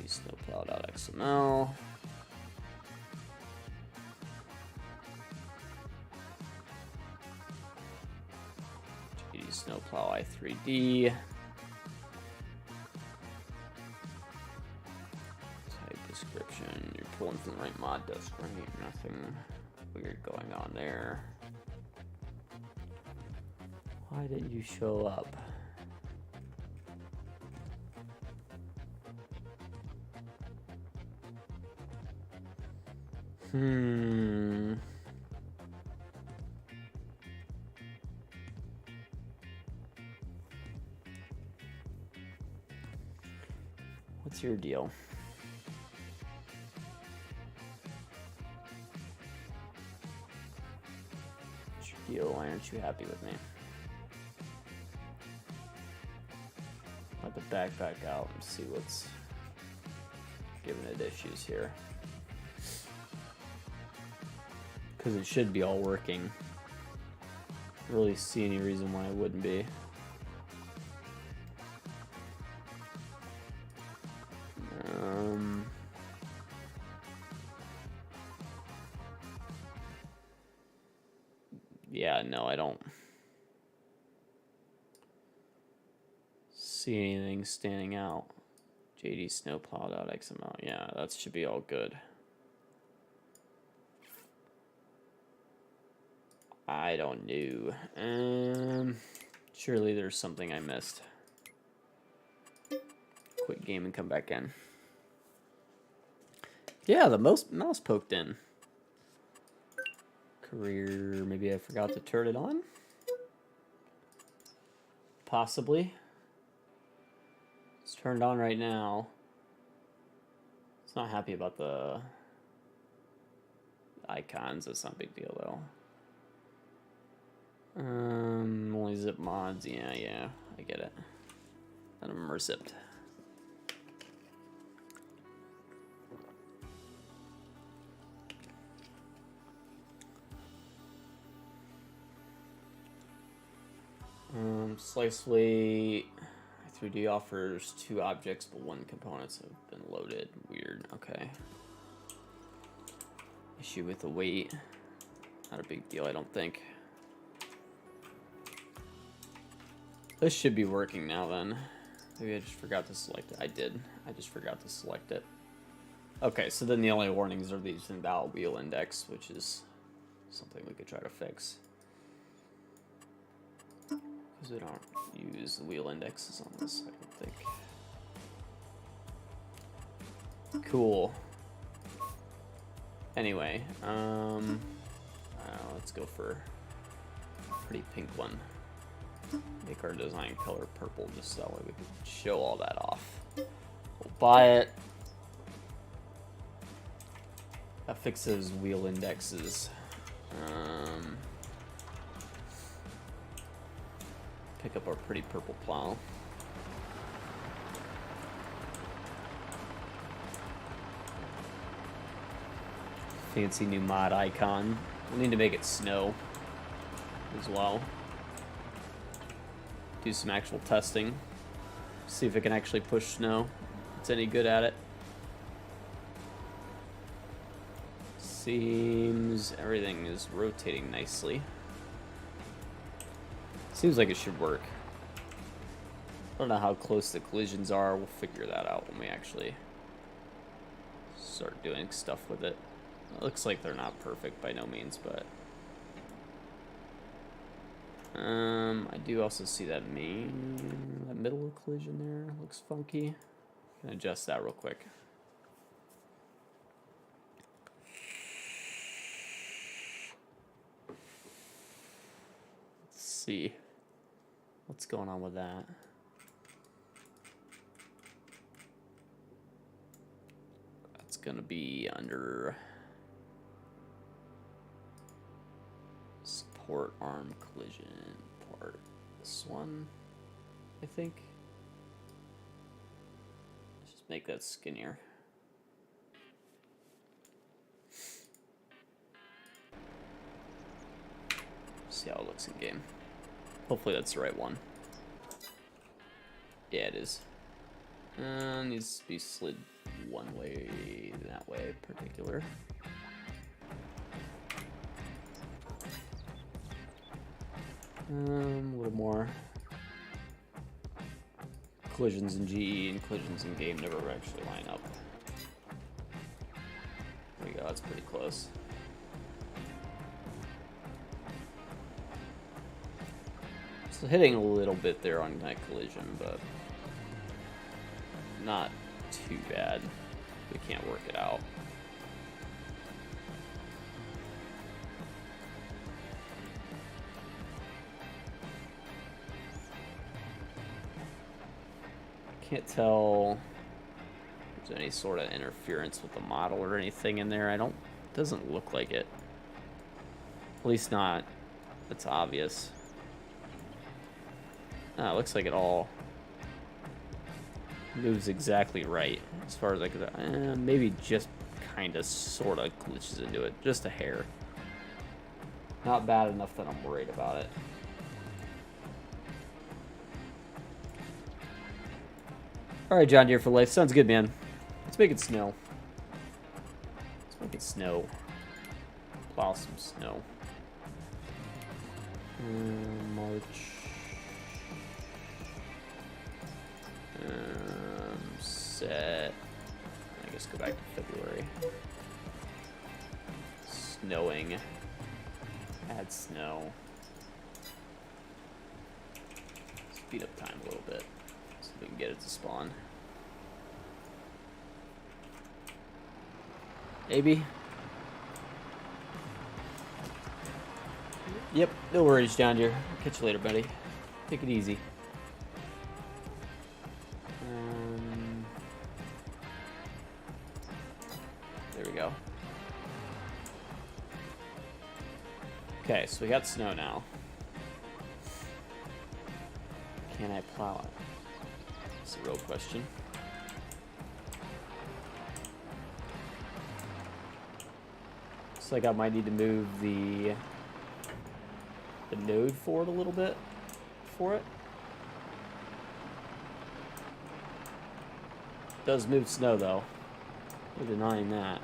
Snowplow.xml. Snowplow i3D. Type description. You're pulling from the right mod disk, right? Nothing weird going on there. Why didn't you show up? What's your deal? What's your deal? Why aren't you happy with me? Let the backpack out and see what's giving it issues here. Because it should be all working. I don't really see any reason why it wouldn't be. Yeah, no, I don't see anything standing out. JD snowplow.xml. Yeah, that should be all good. I don't know. Surely there's something I missed. Quit game and come back in. Yeah, the mouse poked in. Career, maybe I forgot to turn it on? Possibly. It's turned on right now. It's not happy about the icons. That's not a big deal though. Only zip mods. Yeah, I get it. None of them are zipped. Slicely 3D offers 2 objects, but 1 components have been loaded. Weird. Okay. issue with the weight. Not a big deal, I don't think. This should be working now then. Maybe I just forgot to select it. I did. I just forgot to select it. Okay, so then the only warnings are these invalid wheel index, which is something we could try to fix. Because we don't use the wheel indexes on this, I don't think. Cool. Anyway, let's go for a pretty pink one. Make our design color purple just so that way we can show all that off. We'll buy it. That fixes wheel indexes. Pick up our pretty purple plow. Fancy new mod icon. We'll need to make it snow as well. Do some actual testing. See if it can actually push snow. If it's any good at it. Seems everything is rotating nicely. Seems like it should work. I don't know how close the collisions are. We'll figure that out when we actually start doing stuff with it. It looks like they're not perfect by no means, but I do also see that middle collision there looks funky. I can adjust that real quick. Let's see what's going on with that. That's gonna be under support arm collision part. This one, I think. Let's just make that skinnier. See how it looks in game. Hopefully that's the right one. Yeah, it is. Needs to be slid one way, that way in particular. A little more. Collisions in GE and collisions in game never actually line up. There we go, that's pretty close. So hitting a little bit there on that collision, but not too bad. We can't work it out. Can't tell if there's any sort of interference with the model or anything in there. Doesn't look like it. At least not that's obvious. It looks like it all moves exactly right as far as I could. Maybe just kind of sort of glitches into it, just a hair. Not bad enough that I'm worried about it. All right, John Deere for life. Sounds good, man. Let's make it snow. Let's make it snow. Plow some snow. March. Set. I guess go back to February. Snowing. Add snow. Speed up time a little bit so we can get it to spawn. Maybe. Yep, no worries, John Deere. I'll catch you later, buddy. Take it easy. There we go. Okay, so we got snow now. Can I plow it? That's a real question. Looks like I might need to move the node forward a little bit for it. Does move snow though. No denying that.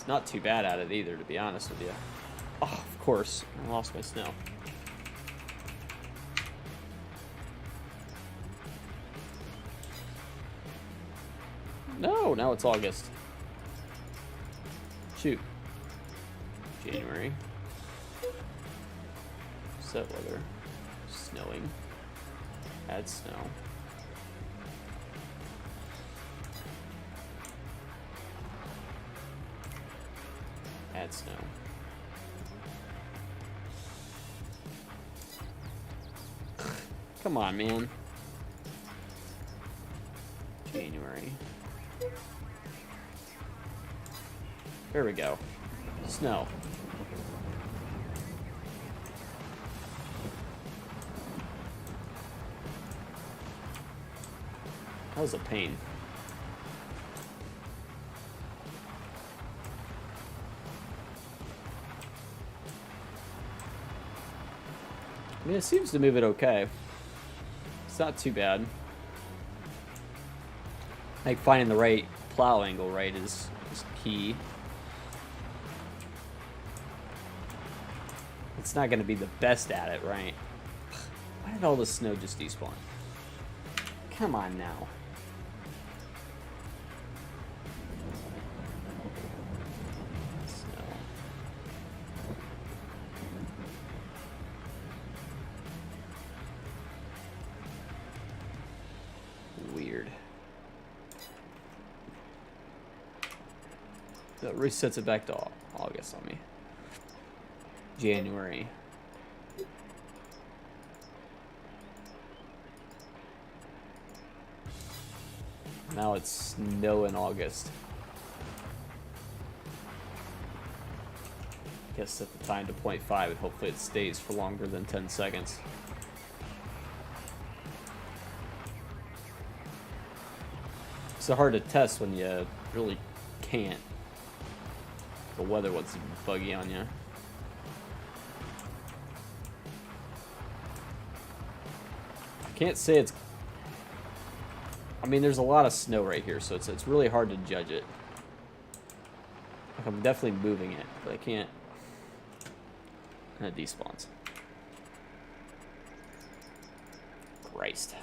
not too bad at it either, to be honest with you. Oh, of course, I lost my snow. No, now it's August. Shoot. January. Set weather. Snowing. Add snow. Add snow. Come on, man. January. There we go. Snow. That was a pain. I mean, it seems to move it okay. It's not too bad. Like, finding the right plow angle, right, is key. It's not going to be the best at it, right? Why did all the snow just despawn? Come on now. Snow. Weird. That resets it back to August on me. January. Now it's snow in August. Guess set the time to 0.5 and hopefully it stays for longer than 10 seconds. It's so hard to test when you really can't. The weather was buggy on you. Can't say it's. I mean, there's a lot of snow right here, so it's really hard to judge it. Like, I'm definitely moving it, but I can't. And it despawns. Christ.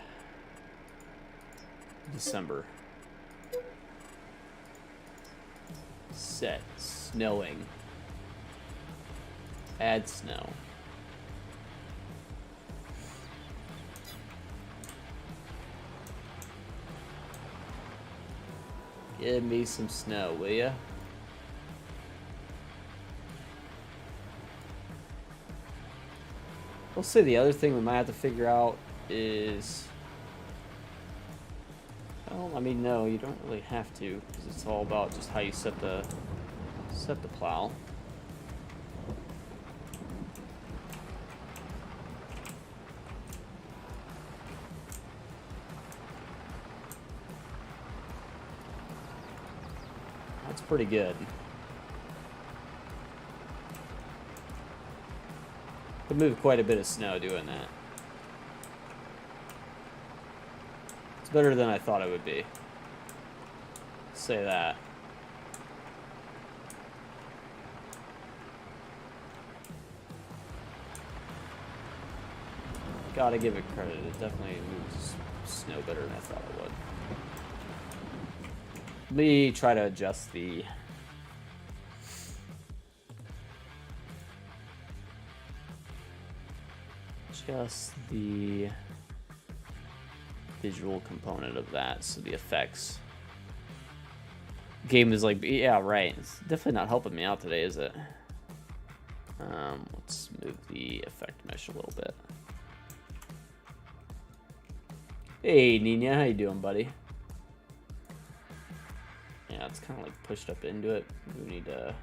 December. Set. Snowing. Add snow. Give me some snow, will ya? We'll say the other thing we might have to figure out is... Well, I mean, no, you don't really have to, because it's all about just how you set the plow. That's pretty good. Could move quite a bit of snow doing that. It's better than I thought it would be. Say that. Gotta give it credit. It definitely moves snow better than I thought it would. Let me try to adjust the visual component of that, so the effects. Game is like, yeah, right. It's definitely not helping me out today, is it? Let's move the effect mesh a little bit. Hey, Nina, how you doing, buddy? Yeah, it's kind of like pushed up into it. We need to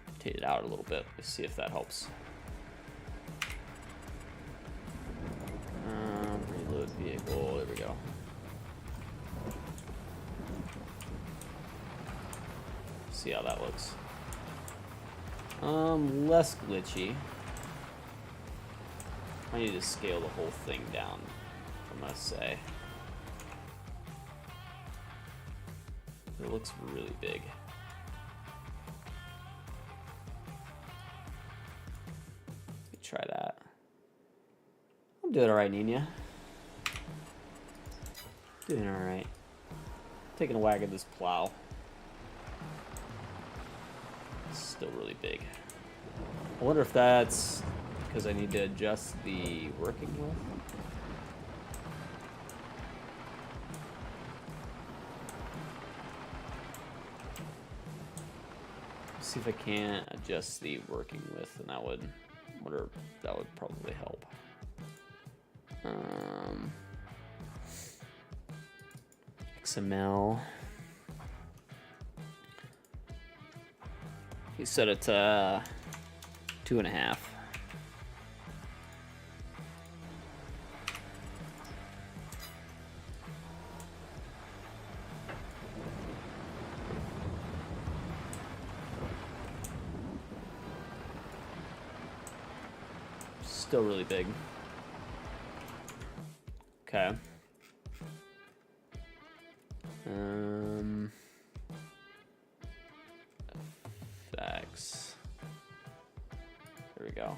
rotate it out a little bit. Let's see if that helps. Reload vehicle. There we go. See how that looks. Less glitchy. I need to scale the whole thing down, I'm gonna say. It looks really big. Let me try that. I'm doing alright, Nina. Doing alright. Taking a whack at this plow. It's still really big. I wonder if that's because I need to adjust the working width. See if I can't adjust the working width, and that would probably help. XML. You set it to 2.5. Still really big. Okay. Effects. There we go.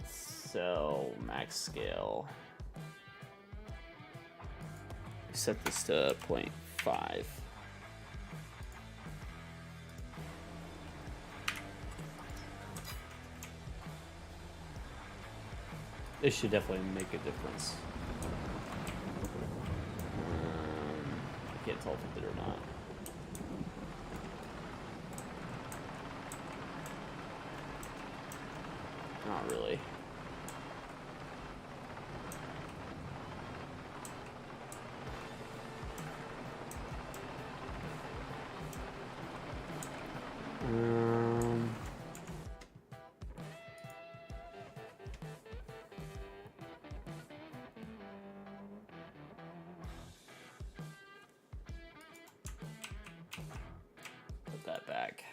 So max scale. Set this to 0.5. This should definitely make a difference. I can't tell if it did or not. Not really. Put that back.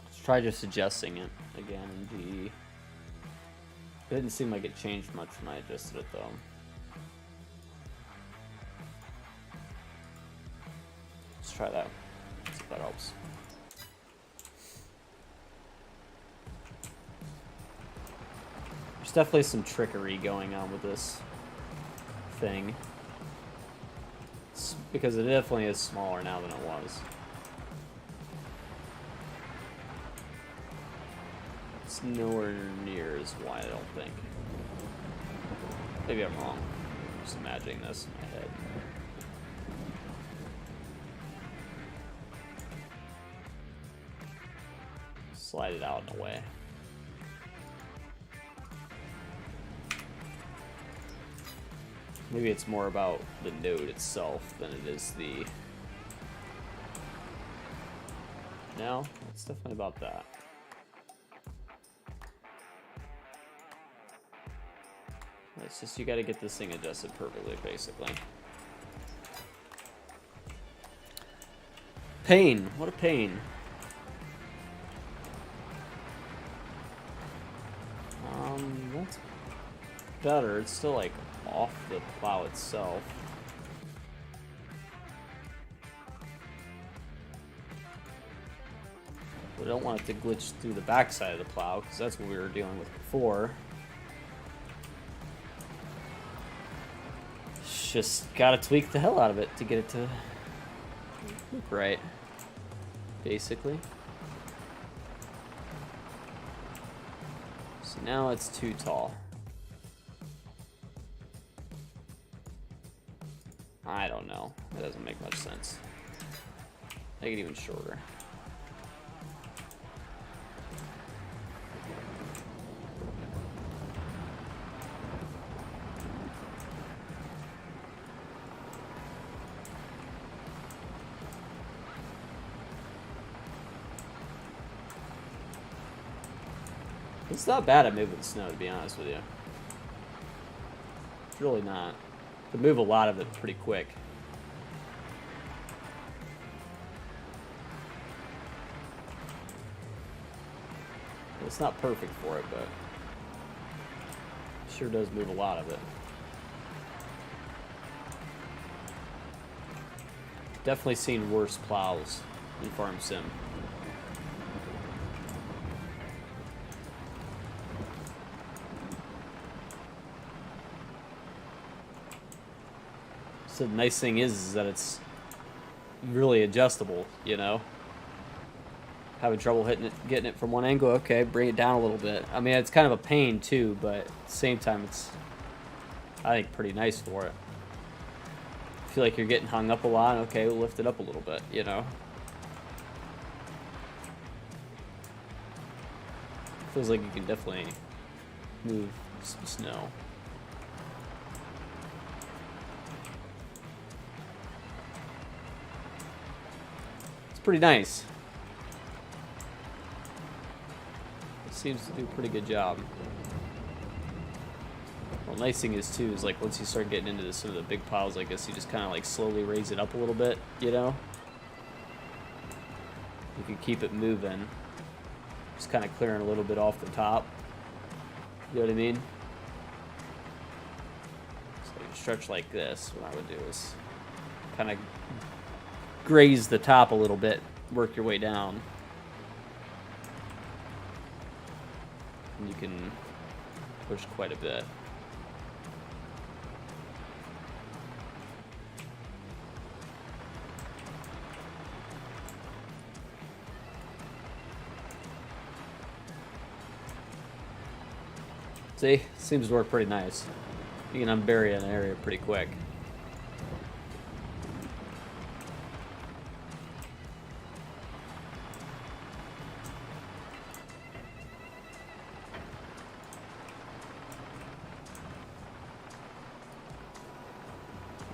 Let's try just adjusting it again in DE. It didn't seem like it changed much when I adjusted it though. Let's try that. See if that helps. There's definitely some trickery going on with this thing. It's because it definitely is smaller now than it was. It's nowhere near as wide, I don't think. Maybe I'm wrong. I'm just imagining this in my head. Slide it out in a way. Maybe it's more about the node itself than it is the... No, it's definitely about that. It's just you gotta get this thing adjusted perfectly, basically. Pain, what a pain. That's better. It's still like off the plow itself. We don't want it to glitch through the backside of the plow because that's what we were dealing with before. Just gotta tweak the hell out of it to get it to look right, basically. So now it's too tall. I don't know. That doesn't make much sense. Make it even shorter. It's not bad at moving snow, to be honest with you. It's really not. To move a lot of it pretty quick. It's not perfect for it, but it sure does move a lot of it. Definitely seen worse plows in Farm Sim. So the nice thing is that it's really adjustable, you know? Having trouble getting it from one angle, okay, bring it down a little bit. I mean, it's kind of a pain too, but at the same time, it's, I think, pretty nice for it. Feel like you're getting hung up a lot, okay, we'll lift it up a little bit, you know? Feels like you can definitely move some snow. It's pretty nice. It seems to do a pretty good job. Well, nice thing is too is like once you start getting into some of the big piles, I guess you just kind of like slowly raise it up a little bit, you know? You can keep it moving. Just kind of clearing a little bit off the top. You know what I mean? So you stretch like this. What I would do is kind of graze the top a little bit, work your way down. And you can push quite a bit. See, seems to work pretty nice. You can unbury an area pretty quick.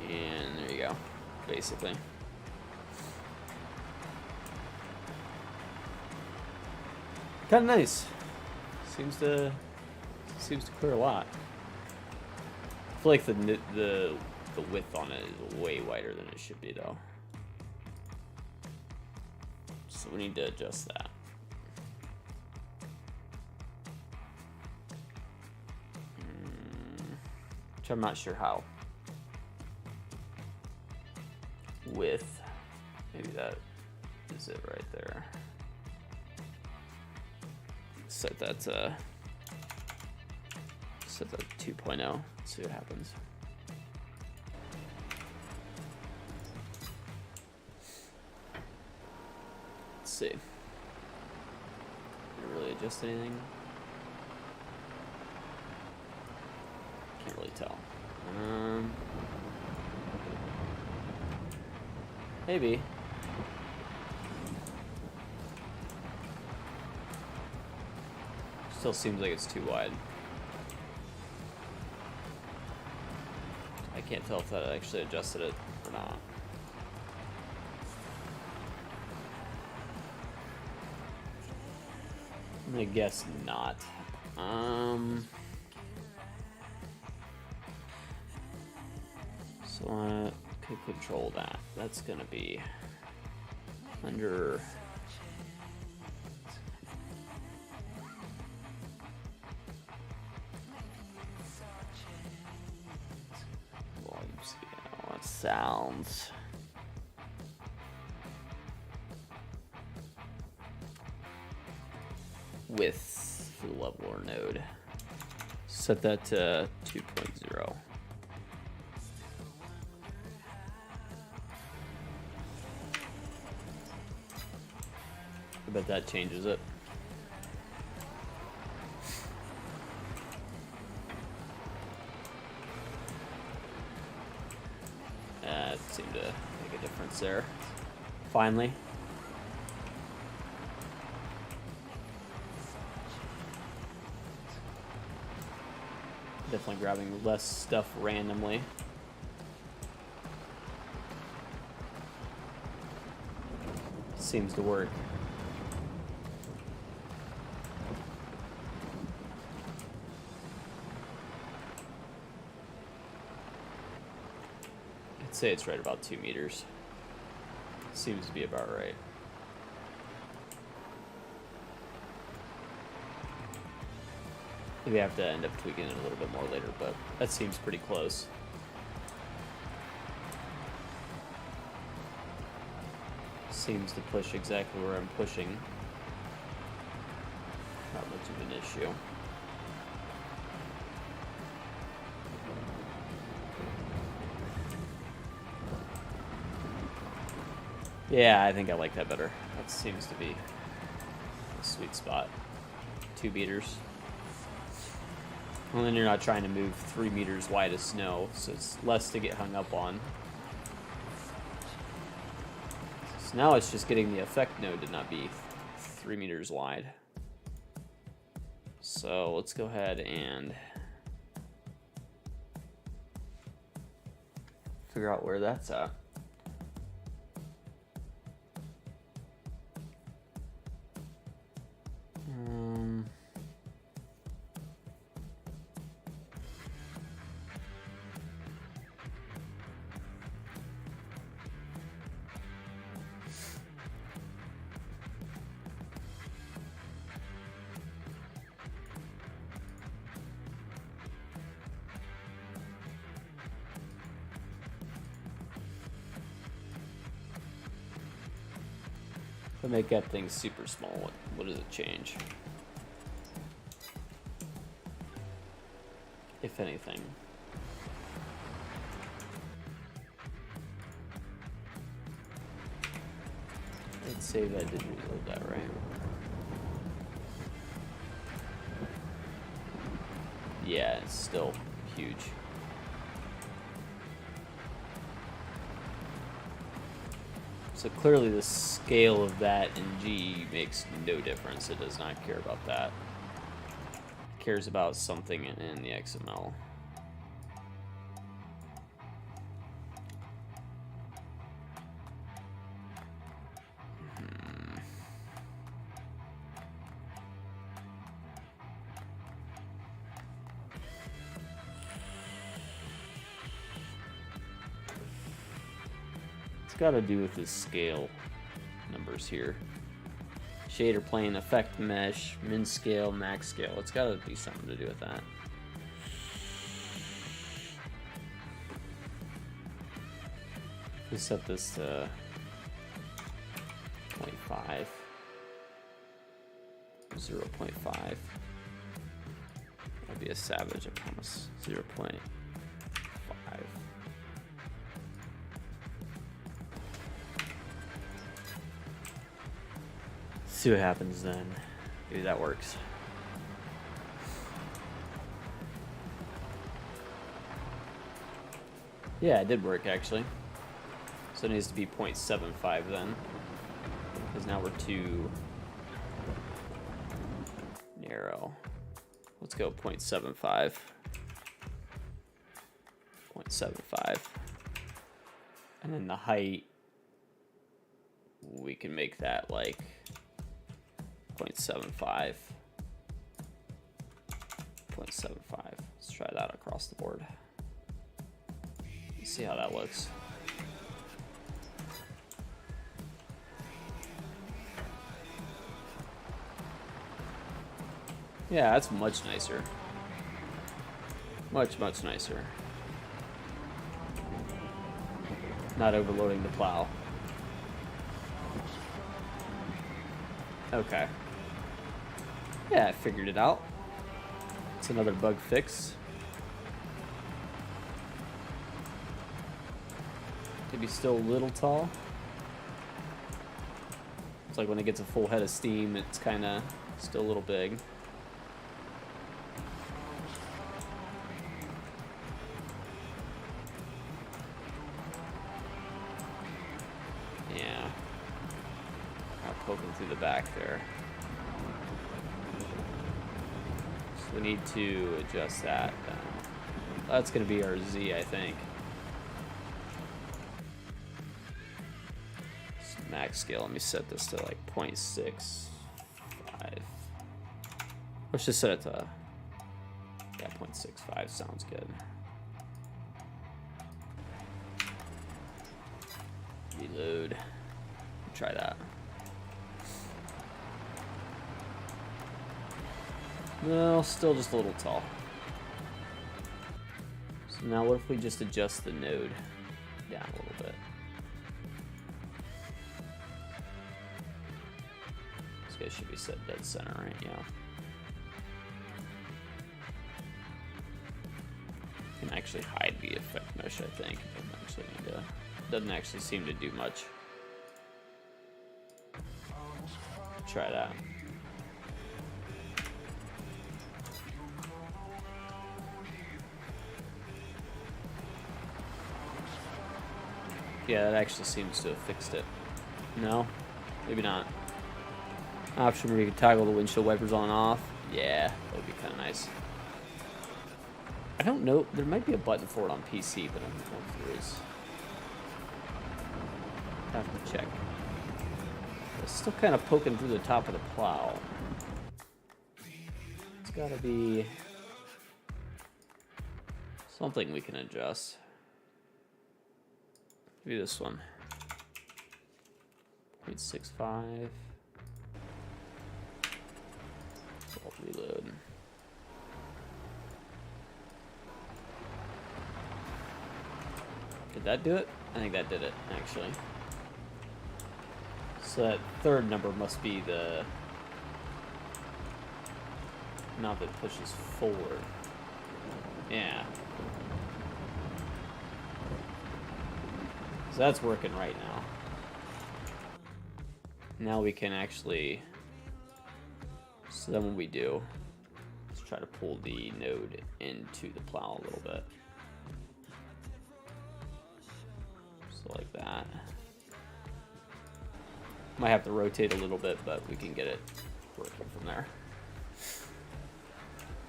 And there you go, basically. Kind of nice. Seems to clear a lot. I feel like the width on it is way wider than it should be, though. So we need to adjust that. Which I'm not sure how. Width. Maybe that is it right there. Set that to 2.0. See what happens. Let's see. Did it really adjust anything? Can't really tell. Maybe. Still seems like it's too wide. I can't tell if that actually adjusted it or not. I'm gonna guess not. So I could control that. That's gonna be under volume scale. That sounds. Width for the leveler node. Set that to 2.0. I bet that changes it. It seemed to make a difference there. Finally. Definitely grabbing less stuff randomly. Seems to work. I'd say it's right about 2 meters. Seems to be about right. Maybe I have to end up tweaking it a little bit more later, but that seems pretty close. Seems to push exactly where I'm pushing. Not much of an issue. Yeah, I think I like that better. That seems to be a sweet spot. 2 meters. And then you're not trying to move 3 meters wide of snow, so it's less to get hung up on. So now it's just getting the effect node to not be 3 meters wide. So let's go ahead and figure out where that's at. If I make that thing super small, what does it change? If anything. Let's say that did reload that, right? Yeah, it's still huge. So clearly the scale of that in G makes no difference. It does not care about that. It cares about something in the XML. Got to do with the scale numbers here. Shader plane, effect mesh, min scale, max scale. It's got to be something to do with that. We set this to 0.5. 0.5. I'll be a savage, I promise. 0.5. See what happens then. Maybe that works. Yeah, it did work actually. So it needs to be 0.75 then. Because now we're too narrow. Let's go 0.75. 0.75. And then the height, we can make that like 0.75. 0.75. Let's try that across the board. Let's see how that looks. Yeah, that's much nicer. Much nicer. Not overloading the plow. Okay. Yeah, I figured it out. It's another bug fix. Maybe still a little tall. It's like when it gets a full head of steam, it's kind of still a little big. Yeah. Not poking through the back there. So we need to adjust that. That's going to be our Z, I think. Max scale, let me set this to like 0.65. Let's just set it to, yeah, 0.65 sounds good. Reload. Try that. No, still just a little tall. So now what if we just adjust the node down a little bit? This guy should be set dead center, right? Yeah. Can actually hide the effect mesh, I think. Doesn't actually seem to do much. Try that. Yeah, that actually seems to have fixed it. No? Maybe not. Option where you can toggle the windshield wipers on and off. Yeah, that would be kind of nice. I don't know. There might be a button for it on PC, but I don't know if there is. Have to check. It's still kind of poking through the top of the plow. It's got to be something we can adjust. Maybe this one. 0.65. I'll reload. Did that do it? I think that did it, actually. So that third number must be the amount that pushes forward. Yeah. So that's working right now. Now we can actually, so then what we do is try to pull the node into the plow a little bit. So like that. Might have to rotate a little bit, but we can get it working from there.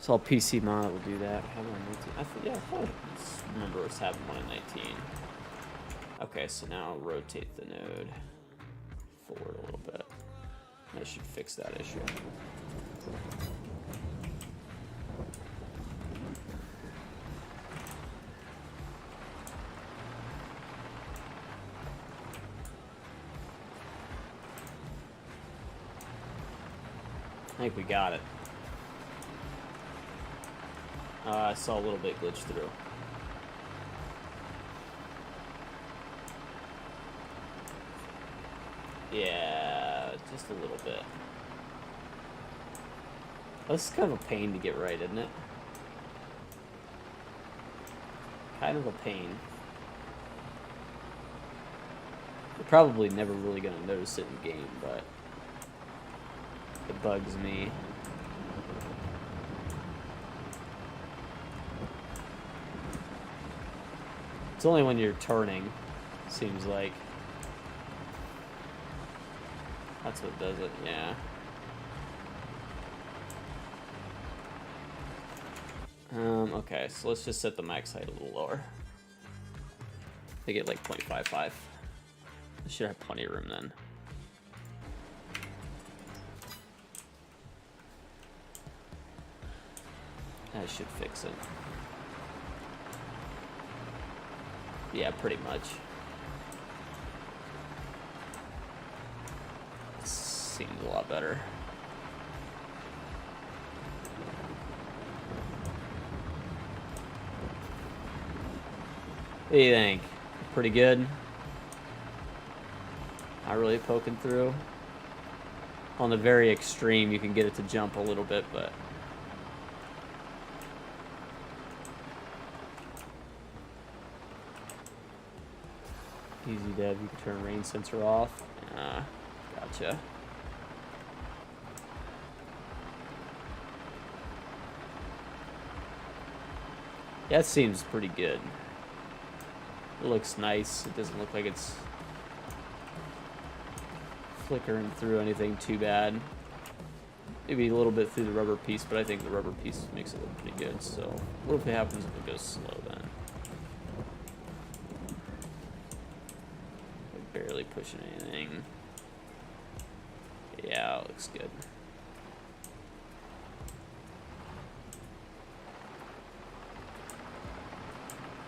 So I'll PC mod it will do that. How do I rotate? Yeah, I remember us having one in 19. Okay, so now I'll rotate the node forward a little bit. That should fix that issue. I think we got it. I saw a little bit glitch through. Yeah, just a little bit. This is kind of a pain to get right, isn't it? Kind of a pain. You're probably never really going to notice it in game, but it bugs me. It's only when you're turning, seems like. That's what does it, yeah. Okay, so let's just set the max height a little lower. Make it like 0.55. I should have plenty of room then. That should fix it. Yeah, pretty much. Seems a lot better. What do you think? Pretty good? Not really poking through. On the very extreme, you can get it to jump a little bit, but easy dev, you can turn rain sensor off. Gotcha. That seems pretty good. It looks nice. It doesn't look like it's flickering through anything too bad. Maybe a little bit through the rubber piece, but I think the rubber piece makes it look pretty good. So what if it happens if it goes slow then? Barely pushing anything. Yeah, it looks good.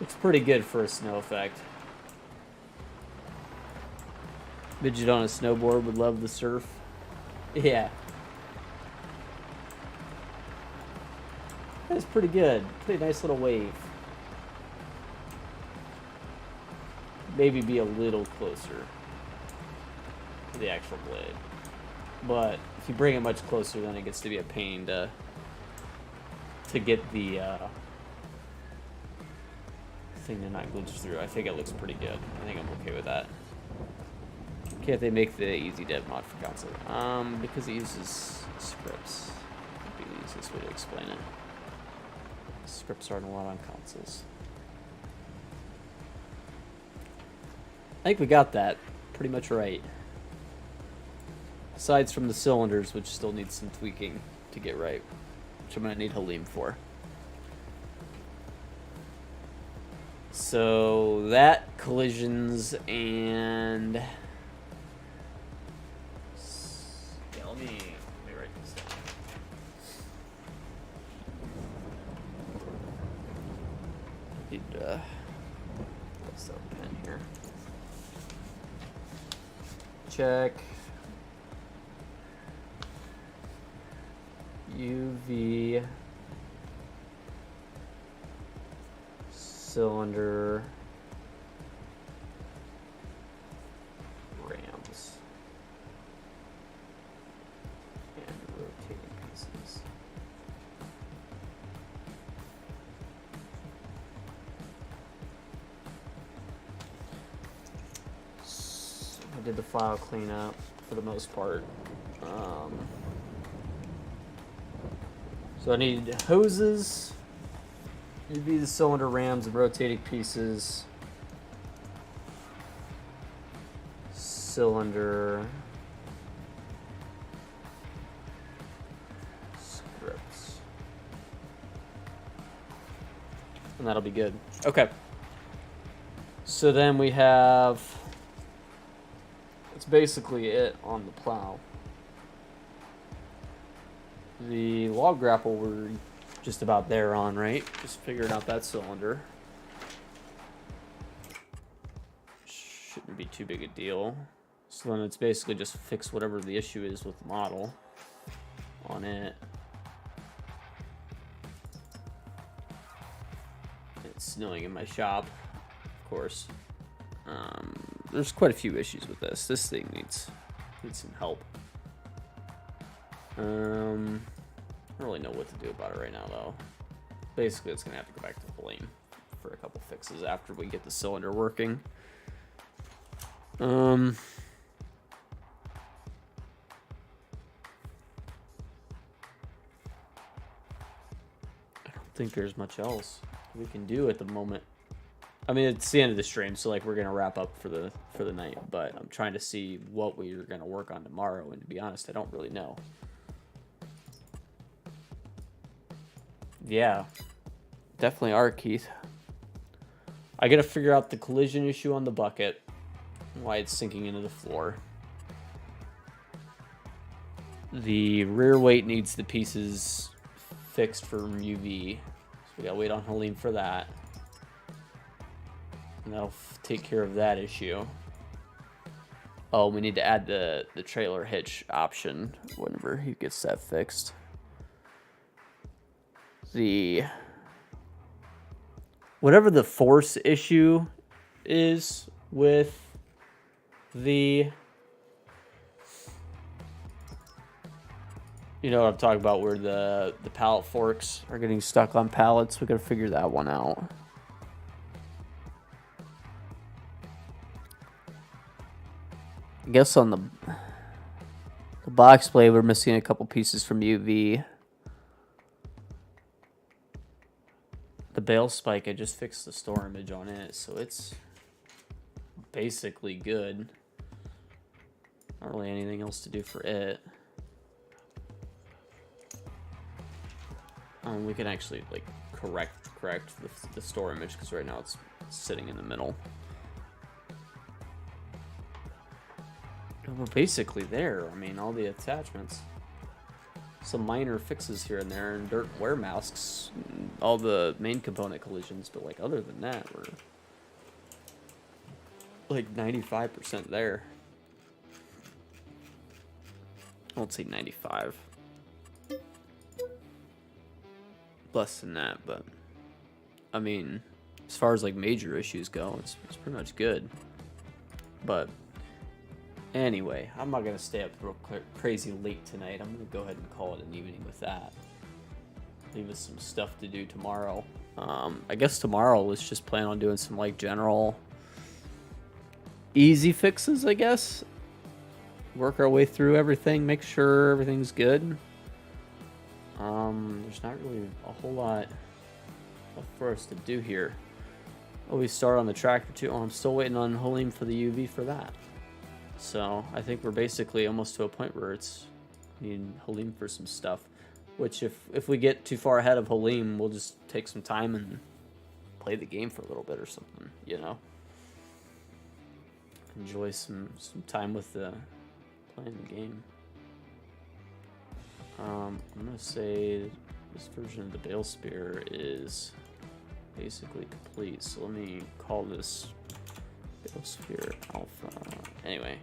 Looks pretty good for a snow effect. Midget on a snowboard would love the surf. Yeah. That's pretty good. Pretty nice little wave. Maybe be a little closer to the actual blade. But if you bring it much closer, then it gets to be a pain to get the thing to not glitch through. I think it looks pretty good. I think I'm okay with that. Can't they make the easy dev mod for console? Because it uses scripts. Would be the easiest way to explain it. Scripts aren't allowed on consoles. I think we got that pretty much right. Aside from the cylinders, which still need some tweaking to get right, which I'm gonna need Halim for. So that collisions and yeah, let me write this down. Need what's that pen here? Check UV cylinder rams and rotating pieces. So I did the file cleanup for the most part. So I need hoses, UV the cylinder rams and rotating pieces, cylinder scripts, and that'll be good. Okay. So then we have, that's basically it on the plow. The log grapple we're just about there on, right? Just figuring out that cylinder. Shouldn't be too big a deal. So then it's basically just fix whatever the issue is with the model on it. It's snowing in my shop, of course. There's quite a few issues with this. This thing needs some help. I don't really know what to do about it right now, though. Basically, it's gonna have to go back to Halim for a couple fixes after we get the cylinder working. I don't think there's much else we can do at the moment. I mean, it's the end of the stream, so like we're gonna wrap up for the night. But I'm trying to see what we're gonna work on tomorrow, and to be honest, I don't really know. Yeah, definitely are, Keith. I gotta figure out the collision issue on the bucket, why it's sinking into the floor. The rear weight needs the pieces fixed from UV, so we gotta wait on Halim for that. And that'll take care of that issue. Oh, we need to add the trailer hitch option whenever he gets that fixed. Whatever the force issue is with the, you know what I'm talking about, where the pallet forks are getting stuck on pallets. We gotta figure that one out. I guess on the box blade, we're missing a couple pieces from UV. The bail spike, I just fixed the store image on it, so it's basically good. Not really anything else to do for it. We can actually like correct the store image, because right now it's sitting in the middle. We're basically there. I mean, all the attachments. Some minor fixes here and there, and dirt wear masks, all the main component collisions, but like other than that, we're like 95% there. I won't say 95. less than that, but I mean, as far as like major issues go, it's pretty much good. But anyway, I'm not gonna stay up real crazy late tonight. I'm gonna go ahead and call it an evening with that. Leave us some stuff to do tomorrow. I guess tomorrow let's just plan on doing some like general easy fixes, I guess. Work our way through everything, make sure everything's good. There's not really a whole lot for us to do here. Oh, we start on the tractor too. Oh, I'm still waiting on Halim for the UV for that. So I think we're basically almost to a point where it's needing Halim for some stuff. Which if we get too far ahead of Halim, we'll just take some time and play the game for a little bit or something, you know. Enjoy some time with playing the game. I'm gonna say this version of the Bale Spear is basically complete. So let me call this Bale Spear Alpha. Anyway,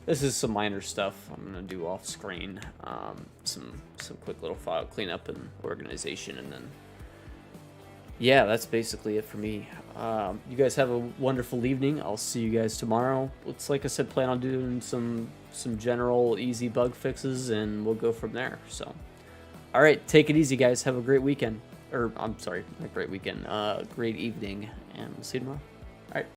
this is some minor stuff I'm gonna do off screen. Some quick little file cleanup and organization, and then yeah, that's basically it for me. You guys have a wonderful evening. I'll see you guys tomorrow. It's like I said, plan on doing some general easy bug fixes, and we'll go from there. So, all right, take it easy, guys. Have a great weekend. Or I'm sorry, not great weekend. Great evening, and we'll see you tomorrow.